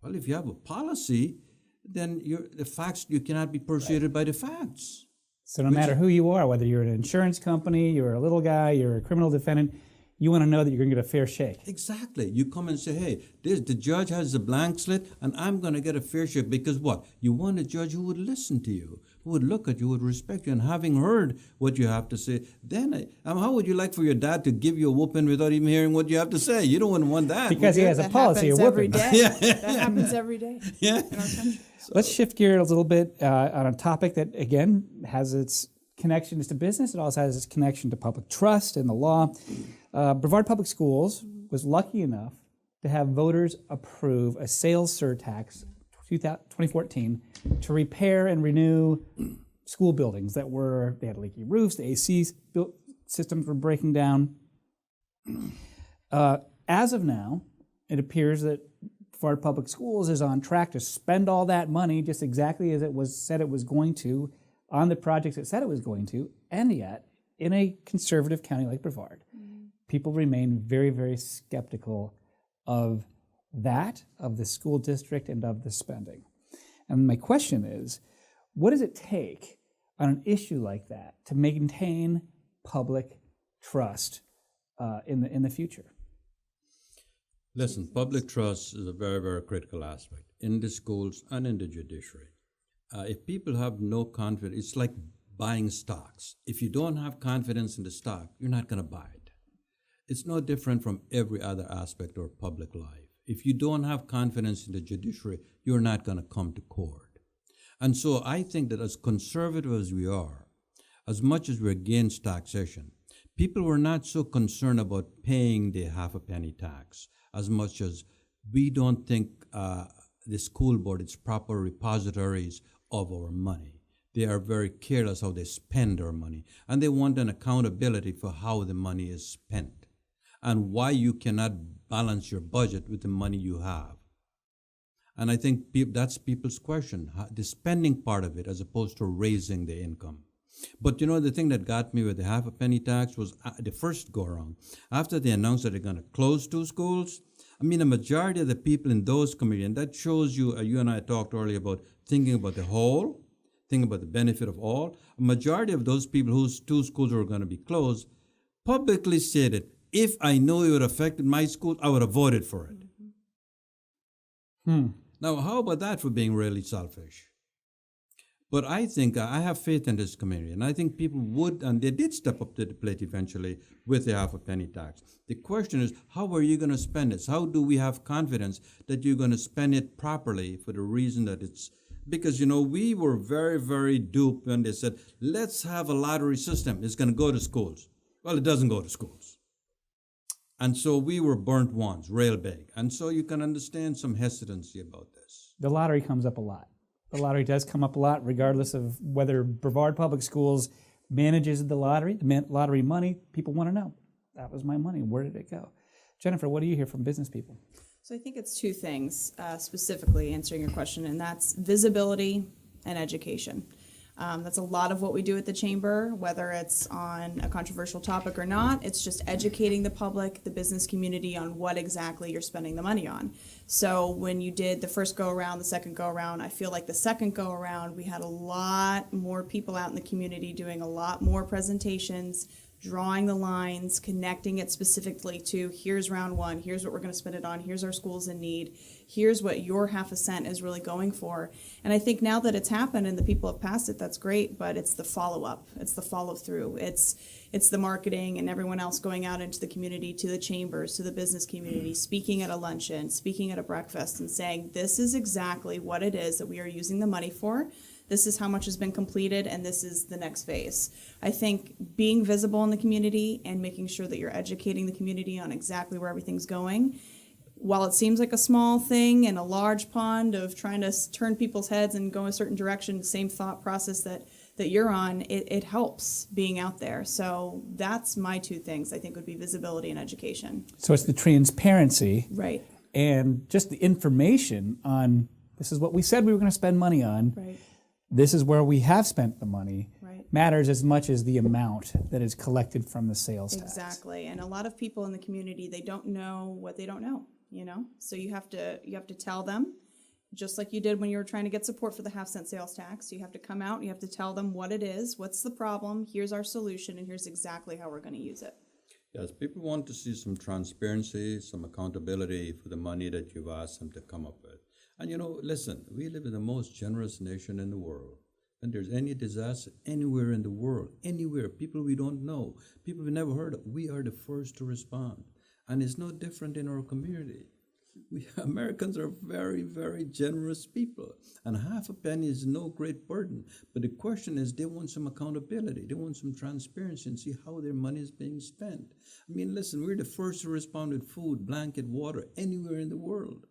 Well, if you have a policy, then the facts, you cannot be persuaded by the facts.
So no matter who you are, whether you're an insurance company, you're a little guy, you're a criminal defendant, you want to know that you're going to get a fair shake.
Exactly. You come and say, hey, the judge has a blank slate, and I'm going to get a fair shake, because what? You want a judge who would listen to you, who would look at you, who would respect you, and having heard what you have to say, then how would you like for your dad to give you a whooping without even hearing what you have to say? You don't want that.
Because he has a
That
policy of
happens every
whooping.
day.
Yeah.
That happens every day
Yeah.
in our country.
Let's shift gears a little bit on a topic that, again, has its connections to business. It also has its connection to public trust and the law. Brevard Public Schools was lucky enough to have voters approve a sales surtax 2014 to repair and renew school buildings they had leaky roofs, the AC systems were breaking down. As of now, it appears that Brevard Public Schools is on track to spend all that money just exactly as it was said it was going to on the projects it said it was going to, and yet in a conservative county like Brevard, people remain very, very skeptical of that, of the school district, and of the spending. And my question is, what does it take on an issue like that to maintain public trust in the future?
Listen, public trust is a very, very critical aspect in the schools and in the judiciary. If people have no confidence, it's like buying stocks. If you don't have confidence in the stock, you're not going to buy it. It's no different from every other aspect of public life. If you don't have confidence in the judiciary, you're not going to come to court. And so I think that as conservative as we are, as much as we're against taxation, people were not so concerned about paying the half a penny tax as much as we don't think the school board is proper repositories of our money. They are very careless how they spend our money, and they want an accountability for how the money is spent and why you cannot balance your budget with the money you have. And I think that's people's question, the spending part of it as opposed to raising the income. But you know, the thing that got me with the half a penny tax was the first go around. After they announced that they're going to close 2 schools, I mean, a majority of the people in those communities, and that shows you, you and I talked earlier about thinking about the whole, thinking about the benefit of all. A majority of those people whose 2 schools were going to be closed publicly stated, if I knew it would affect my school, I would have voted for it. Now, how about that for being really selfish? But I think I have faith in this community, and I think people would, and they did step up to the plate eventually with the half a penny tax. The question is, how are you going to spend this? How do we have confidence that you're going to spend it properly for the reason that it's, because, you know, we were very, very duped when they said, let's have a lottery system. It's going to go to schools. Well, it doesn't go to schools. And so we were burnt once, real big. And so you can understand some hesitancy about this.
The lottery comes up a lot. The lottery does come up a lot, regardless of whether Brevard Public Schools manages the lottery money. People want to know, that was my money, where did it go? Jennifer, what do you hear from business people?
So I think it's 2 things, specifically answering your question, and that's visibility and education. That's a lot of what we do at the chamber, whether it's on a controversial topic or not. It's just educating the public, the business community on what exactly you're spending the money on. So when you did the first go around, the second go around, I feel like the second go around, we had a lot more people out in the community doing a lot more presentations, drawing the lines, connecting it specifically to here's round one, here's what we're going to spend it on, here's our schools in need, here's what your half a cent is really going for. And I think now that it's happened and the people have passed it, that's great, but it's the follow-up, it's the follow-through, it's the marketing and everyone else going out into the community, to the chambers, to the business community, speaking at a luncheon, speaking at a breakfast, and saying this is exactly what it is that we are using the money for. This is how much has been completed, and this is the next phase. I think being visible in the community and making sure that you're educating the community on exactly where everything's going, while it seems like a small thing in a large pond of trying to turn people's heads and go a certain direction, same thought process that you're on, it helps being out there. So that's my two things I think would be visibility and education.
So it's the transparency.
Right.
And just the information on this is what we said we were going to spend money on.
Right.
This is where we have spent the money.
Right.
Matters as much as the amount that is collected from the sales tax.
Exactly. And a lot of people in the community, they don't know what they don't know, So you have to tell them, just like you did when you were trying to get support for the half-cent sales tax. You have to come out and you have to tell them what it is, what's the problem, here's our solution, and here's exactly how we're going to use it.
Yes, people want to see some transparency, some accountability for the money that you've asked them to come up with. And listen, we live in the most generous nation in the world. When there's any disaster anywhere in the world, anywhere, people we don't know, people we never heard of, we are the first to respond. And it's no different in our community. We Americans are very, very generous people. And half a penny is no great burden. But the question is, they want some accountability. They want some transparency and see how their money is being spent. I mean, listen, we're the first to respond with food, blanket, water, anywhere in the world.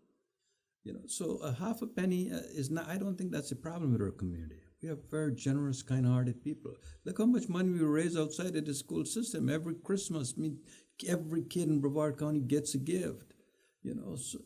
So a half a penny is not, I don't think that's a problem with our community. We have very generous, kind-hearted people. Look how much money we raise outside of the school system. Every Christmas, every kid in Brevard County gets a gift.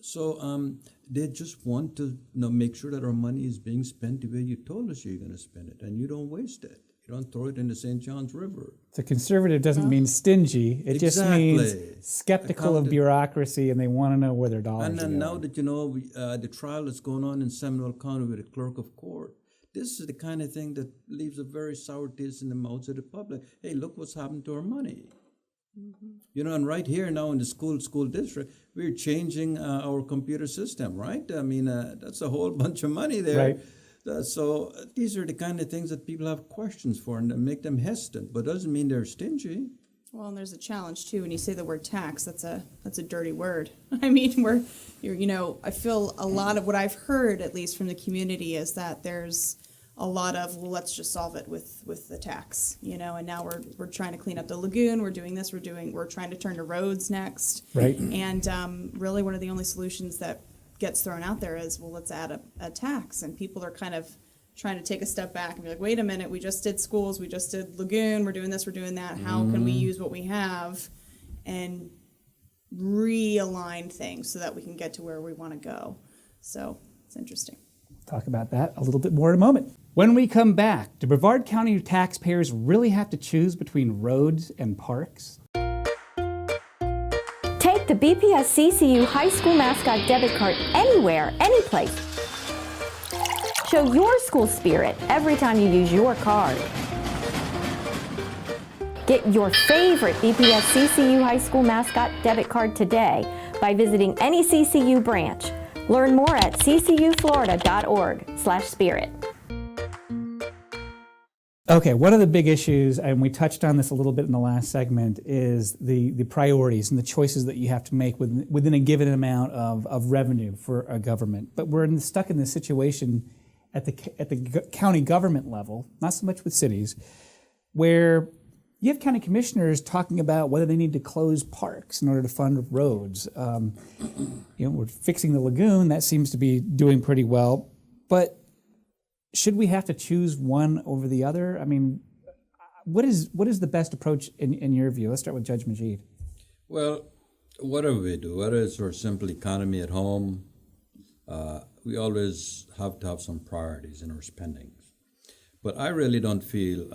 So they just want to make sure that our money is being spent the way you told us you're going to spend it, and you don't waste it. You don't throw it into St. John's River.
So conservative doesn't mean stingy. It just means skeptical of bureaucracy, and they want to know where their dollars are going.
And then now that the trial that's going on in Seminole County with the clerk of court, this is the kind of thing that leaves a very sour taste in the mouths of the public. Hey, look what's happened to our money. Mm-hmm. And right here now in the school district, we're changing our computer system, right? I mean, that's a whole bunch of money there.
Right.
So these are the kind of things that people have questions for and that make them hesitant, but doesn't mean they're stingy.
Well, and there's a challenge too when you say the word tax. That's a dirty word. I mean, I feel a lot of what I've heard, at least from the community, is that there's a lot of, well, let's just solve it with the tax, and now we're trying to clean up the lagoon. We're doing this. We're trying to turn to roads next.
Right.
And really, one of the only solutions that gets thrown out there is, well, let's add a tax, and people are kind of trying to take a step back and be like, wait a minute, we just did schools, we just did lagoon, we're doing this, we're doing that. How can we use what we have and realign things so that we can get to where we want to go? So it's interesting.
Talk about that a little bit more in a moment. When we come back, do Brevard County taxpayers really have to choose between roads and parks?
Take the BPS CCU High School Mascot debit card anywhere, anyplace. Show your school spirit every time you use your card. Get your favorite BPS CCU High School Mascot debit card today by visiting any CCU branch. Learn more at ccuflorida.org/spirit.
Okay, one of the big issues, and we touched on this a little bit in the last segment, is the priorities and the choices that you have to make within a given amount of revenue for a government. But we're stuck in this situation at the county government level, not so much with cities, where you have county commissioners talking about whether they need to close parks in order to fund roads. We're fixing the lagoon. That seems to be doing pretty well. But should we have to choose one over the other? I mean, what is the best approach in your view? Let's start with Judge Majeed.
Well, whatever we do, whether it's our simple economy at home, we always have to have some priorities in our spendings. But I really don't feel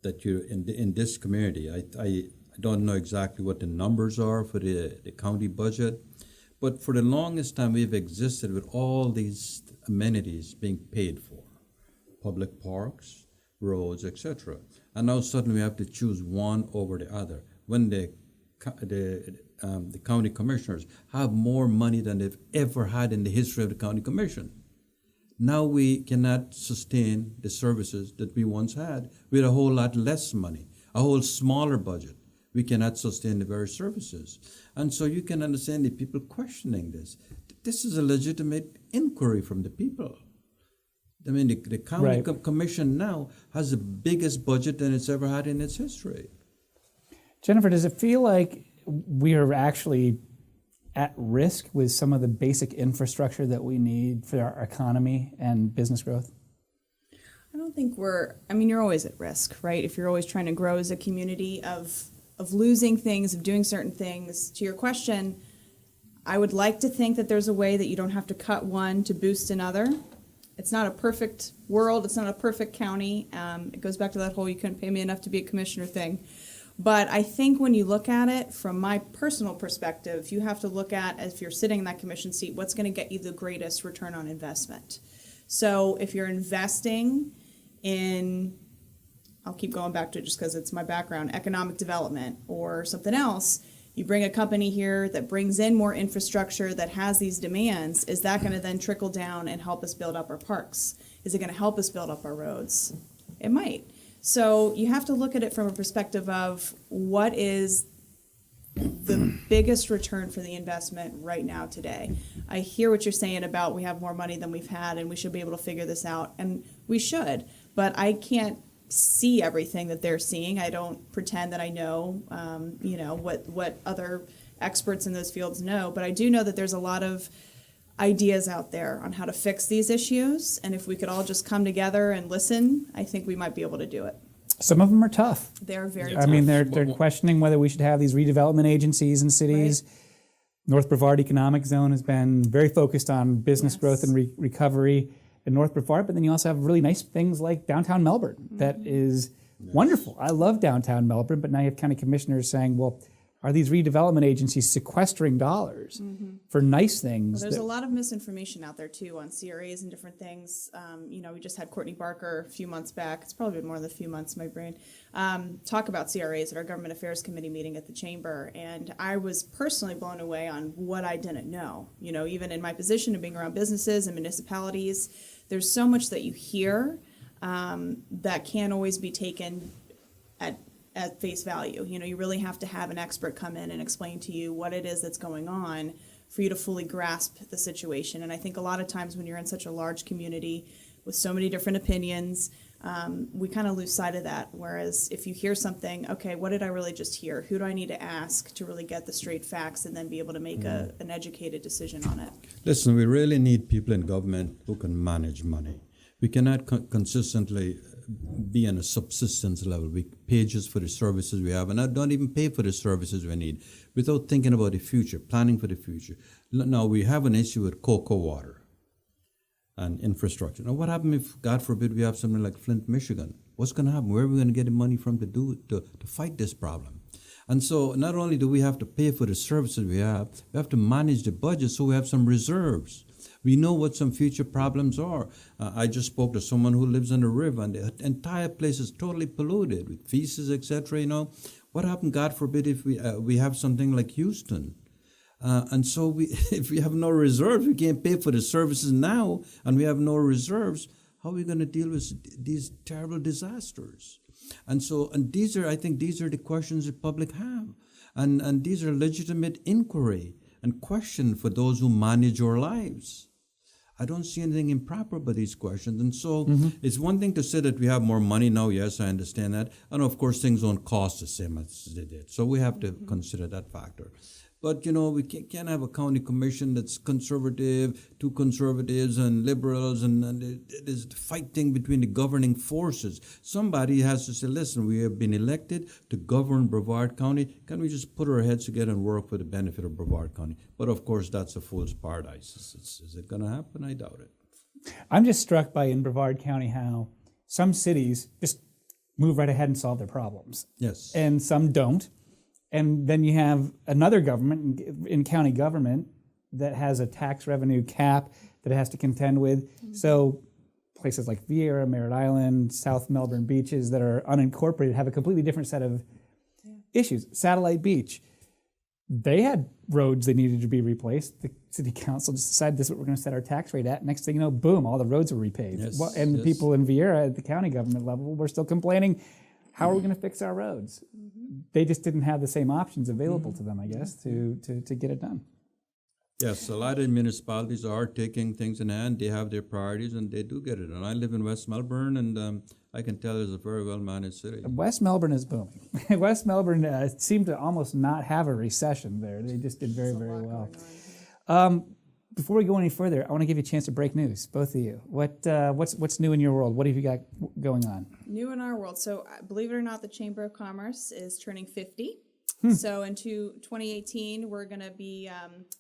that you're in this community. I don't know exactly what the numbers are for the county budget, but for the longest time we've existed with all these amenities being paid for, public parks, roads, etc. And now suddenly we have to choose one over the other. When the county commissioners have more money than they've ever had in the history of the county commission. Now we cannot sustain the services that we once had with a whole lot less money, a whole smaller budget. We cannot sustain the very services. And so you can understand the people questioning this. This is a legitimate inquiry from the people. I mean, the county commission now has the biggest budget than it's ever had in its history.
Jennifer, does it feel like we are actually at risk with some of the basic infrastructure that we need for our economy and business growth?
I don't think you're always at risk, right? If you're always trying to grow as a community of losing things, of doing certain things. To your question, I would like to think that there's a way that you don't have to cut one to boost another. It's not a perfect world. It's not a perfect county. It goes back to that whole you couldn't pay me enough to be a commissioner thing. But I think when you look at it from my personal perspective, you have to look at, if you're sitting in that commission seat, what's going to get you the greatest return on investment. So if you're investing in, I'll keep going back to it just because it's my background, economic development or something else, you bring a company here that brings in more infrastructure that has these demands, is that going to then trickle down and help us build up our parks? Is it going to help us build up our roads? It might. So you have to look at it from a perspective of what is the biggest return for the investment right now today. I hear what you're saying about we have more money than we've had and we should be able to figure this out, and we should, but I can't see everything that they're seeing. I don't pretend that I know, what other experts in those fields know, but I do know that there's a lot of ideas out there on how to fix these issues, and if we could all just come together and listen, I think we might be able to do it.
Some of them are tough.
They're very tough.
I mean, they're questioning whether we should have these redevelopment agencies in cities. Right. North Brevard Economic Zone has been very focused on business growth and recovery in North Brevard, but then you also have really nice things like downtown Melbourne that is wonderful. I love downtown Melbourne, but now you have county commissioners saying, well, are these redevelopment agencies sequestering dollars for nice things?
Well, there's a lot of misinformation out there, too, on CRAs and different things. We just had Courtney Barker a few months back. It's probably been more than a few months, my brain. Talk about CRAs at our Government Affairs Committee meeting at the Chamber. And I was personally blown away on what I didn't know. Even in my position of being around businesses and municipalities, there's so much that you hear that can't always be taken at face value. You really have to have an expert come in and explain to you what it is that's going on for you to fully grasp the situation. And I think a lot of times when you're in such a large community with so many different opinions, we kind of lose sight of that. Whereas if you hear something, okay, what did I really just hear? Who do I need to ask to really get the straight facts and then be able to make an educated decision on it? Listen,
we really need people in government who can manage money. We cannot consistently be on a subsistence level. We pay just for the services we have, and I don't even pay for the services we need without thinking about the future, planning for the future. Now, we have an issue with cocoa water and infrastructure. Now, what happens if, God forbid, we have something like Flint, Michigan? What's going to happen? Where are we going to get the money from to fight this problem? And so not only do we have to pay for the services we have to manage the budget so we have some reserves. We know what some future problems are. I just spoke to someone who lives on the river, and the entire place is totally polluted with feces, etc. What happened, God forbid, if we have something like Houston? And so if we have no reserves, we can't pay for the services now, and we have no reserves, how are we going to deal with these terrible disasters? And I think these are the questions the public have. And these are legitimate inquiry and question for those who manage our lives. I don't see anything improper about these questions. And so it's one thing to say that we have more money now. Yes, I understand that. And of course, things don't cost the same as they did. So we have to consider that factor. But, we can't have a county commission that's conservative, two conservatives and liberals, and there's the fighting between the governing forces. Somebody has to say, listen, we have been elected to govern Brevard County. Can we just put our heads together and work for the benefit of Brevard County? But, of course, that's a fool's paradise. Is it going to happen? I doubt it.
I'm just struck by in Brevard County how some cities just move right ahead and solve their problems,
Yes.
and some don't. And then you have another government in county government that has a tax revenue cap that it has to contend with. So places like Vieira, Merritt Island, South Melbourne beaches that are unincorporated have a completely different set of issues. Satellite Beach, they had roads that needed to be replaced. The city council just decided this is what we're going to set our tax rate at. Next thing you know, boom, all the roads were repaved.
Yes,
And the
yes.
people in Vieira at the county government level were still complaining, how are we going to fix our roads? They just didn't have the same options available to them, I guess, to get it done.
Yes, a lot of municipalities are taking things in hand. They have their priorities, and they do get it. And I live in West Melbourne, and I can tell it's a very well-managed city.
West Melbourne is booming. West Melbourne seemed to almost not have a recession there. They just did very, very well. Before we go any further, I want to give you a chance to break news, both of you. What's new in your world? What have you got going on?
New in our world. So believe it or not, the Chamber of Commerce is turning 50. So into 2018, we're going to be,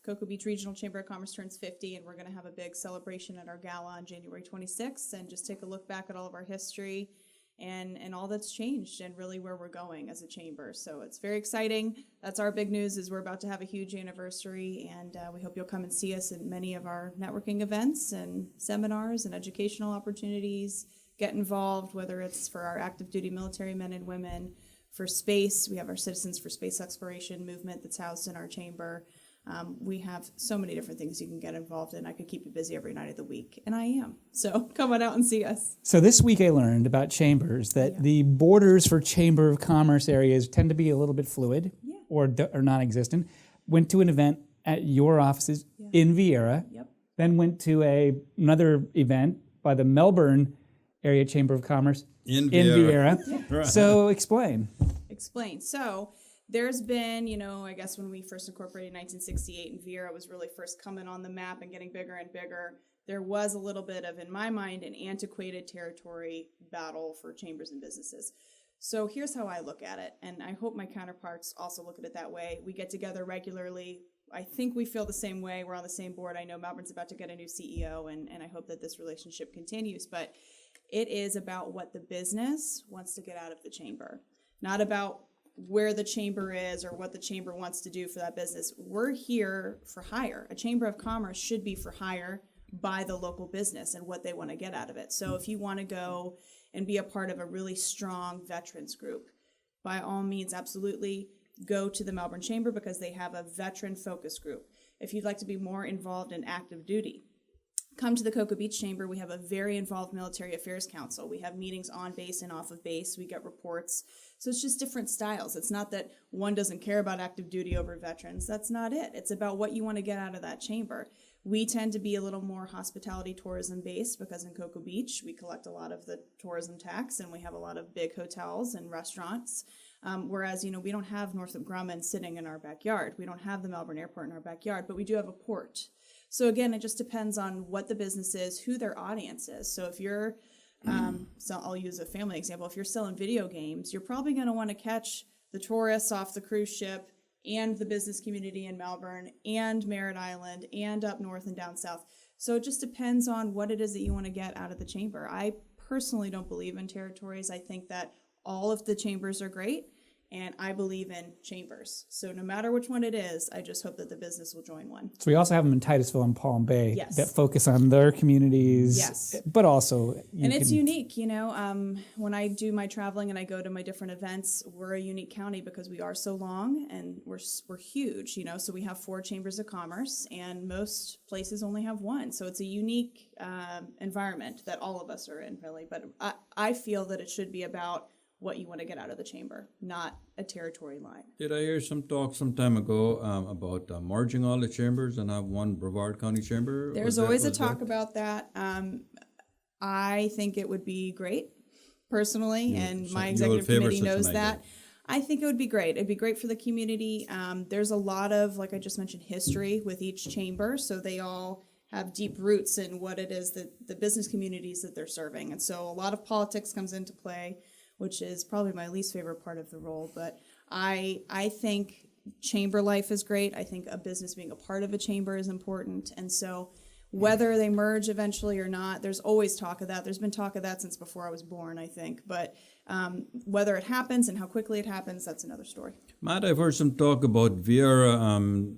Cocoa Beach Regional Chamber of Commerce turns 50, and we're going to have a big celebration at our gala on January 26th and just take a look back at all of our history and all that's changed and really where we're going as a chamber. So it's very exciting. That's our big news, is we're about to have a huge anniversary, and we hope you'll come and see us at many of our networking events and seminars and educational opportunities. Get involved, whether it's for our active duty military men and women. For space, we have our Citizens for Space Exploration movement that's housed in our chamber. We have so many different things you can get involved in. I could keep you busy every night of the week, and I am. So come on out and see us.
So this week I learned about chambers that the borders for Chamber of Commerce areas tend to be a little bit fluid or non-existent. Went to an event at your offices in Vieira, then went to another event by the Melbourne Area Chamber of Commerce
In
Vieira.
Right.
So explain.
So there's been, I guess when we first incorporated in 1968 and Vieira was really first coming on the map and getting bigger and bigger, there was a little bit of, in my mind, an antiquated territory battle for chambers and businesses. So here's how I look at it, and I hope my counterparts also look at it that way. We get together regularly. I think we feel the same way. We're on the same board. I know Melbourne's about to get a new CEO, and I hope that this relationship continues. But it is about what the business wants to get out of the chamber, not about where the chamber is or what the chamber wants to do for that business. We're here for hire. A chamber of commerce should be for hire by the local business and what they want to get out of it. So if you want to go and be a part of a really strong veterans group, by all means, absolutely go to the Melbourne Chamber because they have a veteran focus group. If you'd like to be more involved in active duty, come to the Cocoa Beach Chamber. We have a very involved military affairs council. We have meetings on base and off of base. We get reports. So it's just different styles. It's not that one doesn't care about active duty over veterans. That's not it. It's about what you want to get out of that chamber. We tend to be a little more hospitality tourism based because in Cocoa Beach, we collect a lot of the tourism tax and we have a lot of big hotels and restaurants. Whereas, we don't have Northrop Grumman sitting in our backyard. We don't have the Melbourne Airport in our backyard, but we do have a port. So again, it just depends on what the business is, who their audience is. So if you're, so I'll use a family example. If you're selling video games, you're probably going to want to catch the tourists off the cruise ship and the business community in Melbourne and Merritt Island and up north and down south. So it just depends on what it is that you want to get out of the chamber. I personally don't believe in territories. I think that all of the chambers are great. And I believe in chambers. So no matter which one it is, I just hope that the business will join one.
So we also have them in Titusville and Palm Bay
Yes.
that focus on their communities.
Yes.
But also,
It's unique, when I do my traveling and I go to my different events, we're a unique county because we are so long and we're huge, so we have 4 chambers of commerce and most places only have 1. So it's a unique environment that all of us are in, really. But I feel that it should be about what you want to get out of the chamber, not a territory line.
Did I hear some talk some time ago about merging all the chambers and have one Brevard County Chamber?
There's always a talk about that. I think it would be great, personally, and
so
my
you
executive
will favor
committee
such an
knows
idea.
that. I think it would be great. It'd be great for the community. There's a lot of, like I just mentioned, history with each chamber, so they all have deep roots in what it is that the business communities that they're serving. And so a lot of politics comes into play, which is probably my least favorite part of the role. But I think chamber life is great. I think a business being a part of a chamber is important. And so Whether they merge eventually or not, there's always talk of that. There's been talk of that since before I was born, I think. But whether it happens and how quickly it happens, that's another story.
Matt, I've heard some talk about Viera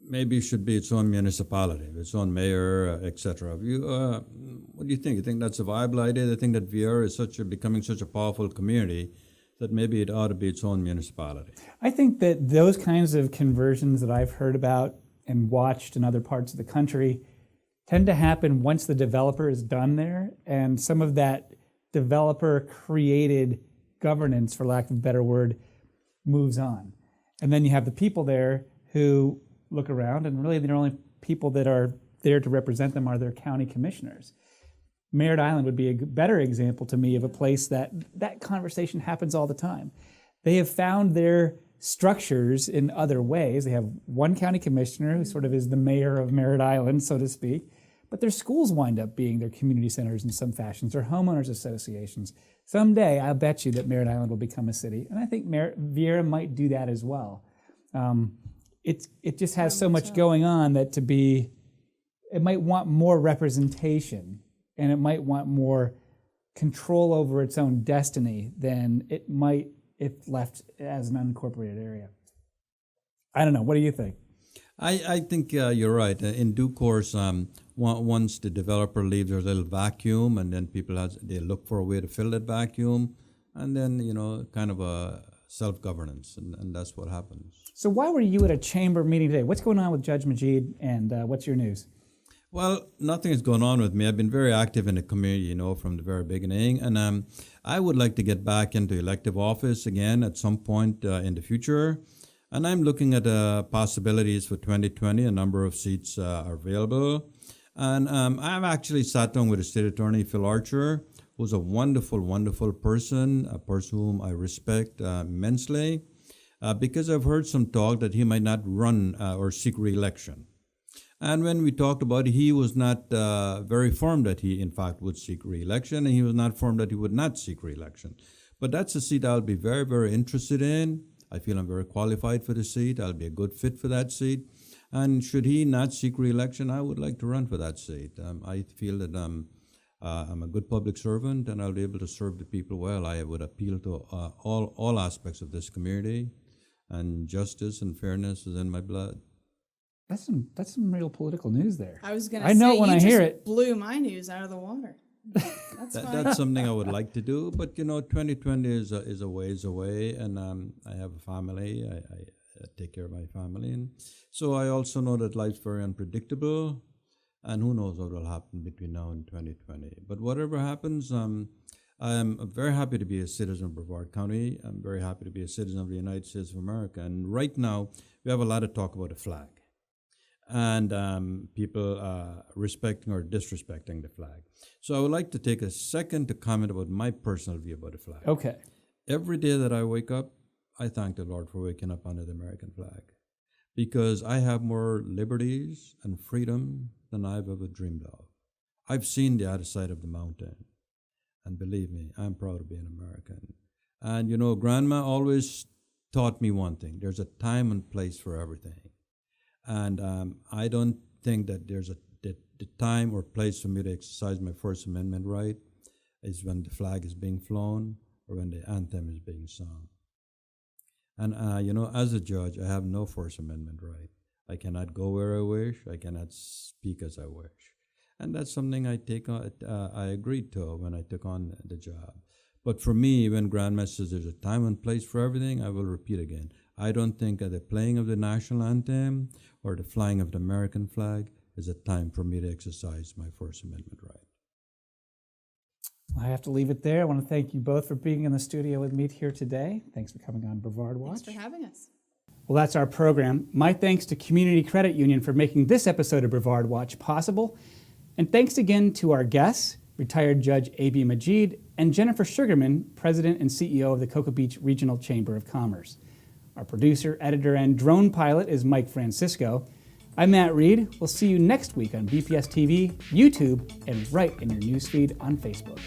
maybe should be its own municipality, its own mayor, etc. What do you think? You think that's a viable idea? I think that Viera is becoming such a powerful community that maybe it ought to be its own municipality.
I think that those kinds of conversions that I've heard about and watched in other parts of the country tend to happen once the developer is done there, and some of that developer-created governance, for lack of a better word, moves on. And then you have the people there who look around, and really the only people that are there to represent them are their county commissioners. Merritt Island would be a better example to me of a place that conversation happens all the time. They have found their structures in other ways. They have one county commissioner who sort of is the mayor of Merritt Island, so to speak, but their schools wind up being their community centers in some fashions, or homeowners associations. Someday, I'll bet you that Merritt Island will become a city, and I think Viera might do that as well. It just has so much going on that it might want more representation, and it might want more control over its own destiny than it might if left as an unincorporated area. I don't know. What do you think?
I think you're right. In due course, once the developer leaves, there's a little vacuum, and then they look for a way to fill that vacuum, and then kind of a self-governance, and that's what happens.
So why were you at a chamber meeting today? What's going on with Judge Majeed, and what's your news?
Well, nothing is going on with me. I've been very active in the community, from the very beginning, and I would like to get back into elective office again at some point in the future. And I'm looking at possibilities for 2020. A number of seats are available. And I've actually sat down with the state attorney, Phil Archer, who's a wonderful, wonderful person, a person whom I respect immensely, because I've heard some talk that he might not run or seek re-election. And when we talked about it, he was not very firm that he, in fact, would seek re-election, and he was not firm that he would not seek re-election. But that's a seat I'll be very, very interested in. I feel I'm very qualified for the seat. I'll be a good fit for that seat. And should he not seek re-election, I would like to run for that seat. I feel that I'm a good public servant, and I'll be able to serve the people well. I would appeal to all aspects of this community, and justice and fairness is in my blood.
That's some real political news there.
I was going to
say,
I
know when I hear it.
Blew my news out of the water.
That's something I would like to do, but 2020 is a ways away, and I have a family. I take care of my family, and so I also know that life's very unpredictable, and who knows what will happen between now and 2020. But whatever happens, I'm very happy to be a citizen of Brevard County. I'm very happy to be a citizen of the United States of America. And right now, we have a lot of talk about the flag, and people respecting or disrespecting the flag. So I would like to take a second to comment about my personal view about the flag.
Okay.
Every day that I wake up, I thank the Lord for waking up under the American flag, because I have more liberties and freedom than I've ever dreamed of. I've seen the other side of the mountain, and believe me, I'm proud to be an American. And Grandma always taught me one thing: there's a time and place for everything. And I don't think that there's the time or place for me to exercise my First Amendment right is when the flag is being flown or when the anthem is being sung. And, as a judge, I have no First Amendment right. I cannot go where I wish. I cannot speak as I wish. And that's something I agreed to when I took on the job. But for me, when Grandma says there's a time and place for everything, I will repeat again. I don't think that the playing of the national anthem or the flying of the American flag is a time for me to exercise my First Amendment right.
I have to leave it there. I want to thank you both for being in the studio with me here today. Thanks for coming on Brevard Watch.
Thanks for having us.
Well, that's our program. My thanks to Community Credit Union for making this episode of Brevard Watch possible. And thanks again to our guests, retired Judge A.B. Majeed and Jennifer Sugarman, President and CEO of the Cocoa Beach Regional Chamber of Commerce. Our producer, editor, and drone pilot is Mike Francisco. I'm Matt Reed. We'll see you next week on BPS TV, YouTube, and right in your newsfeed on Facebook.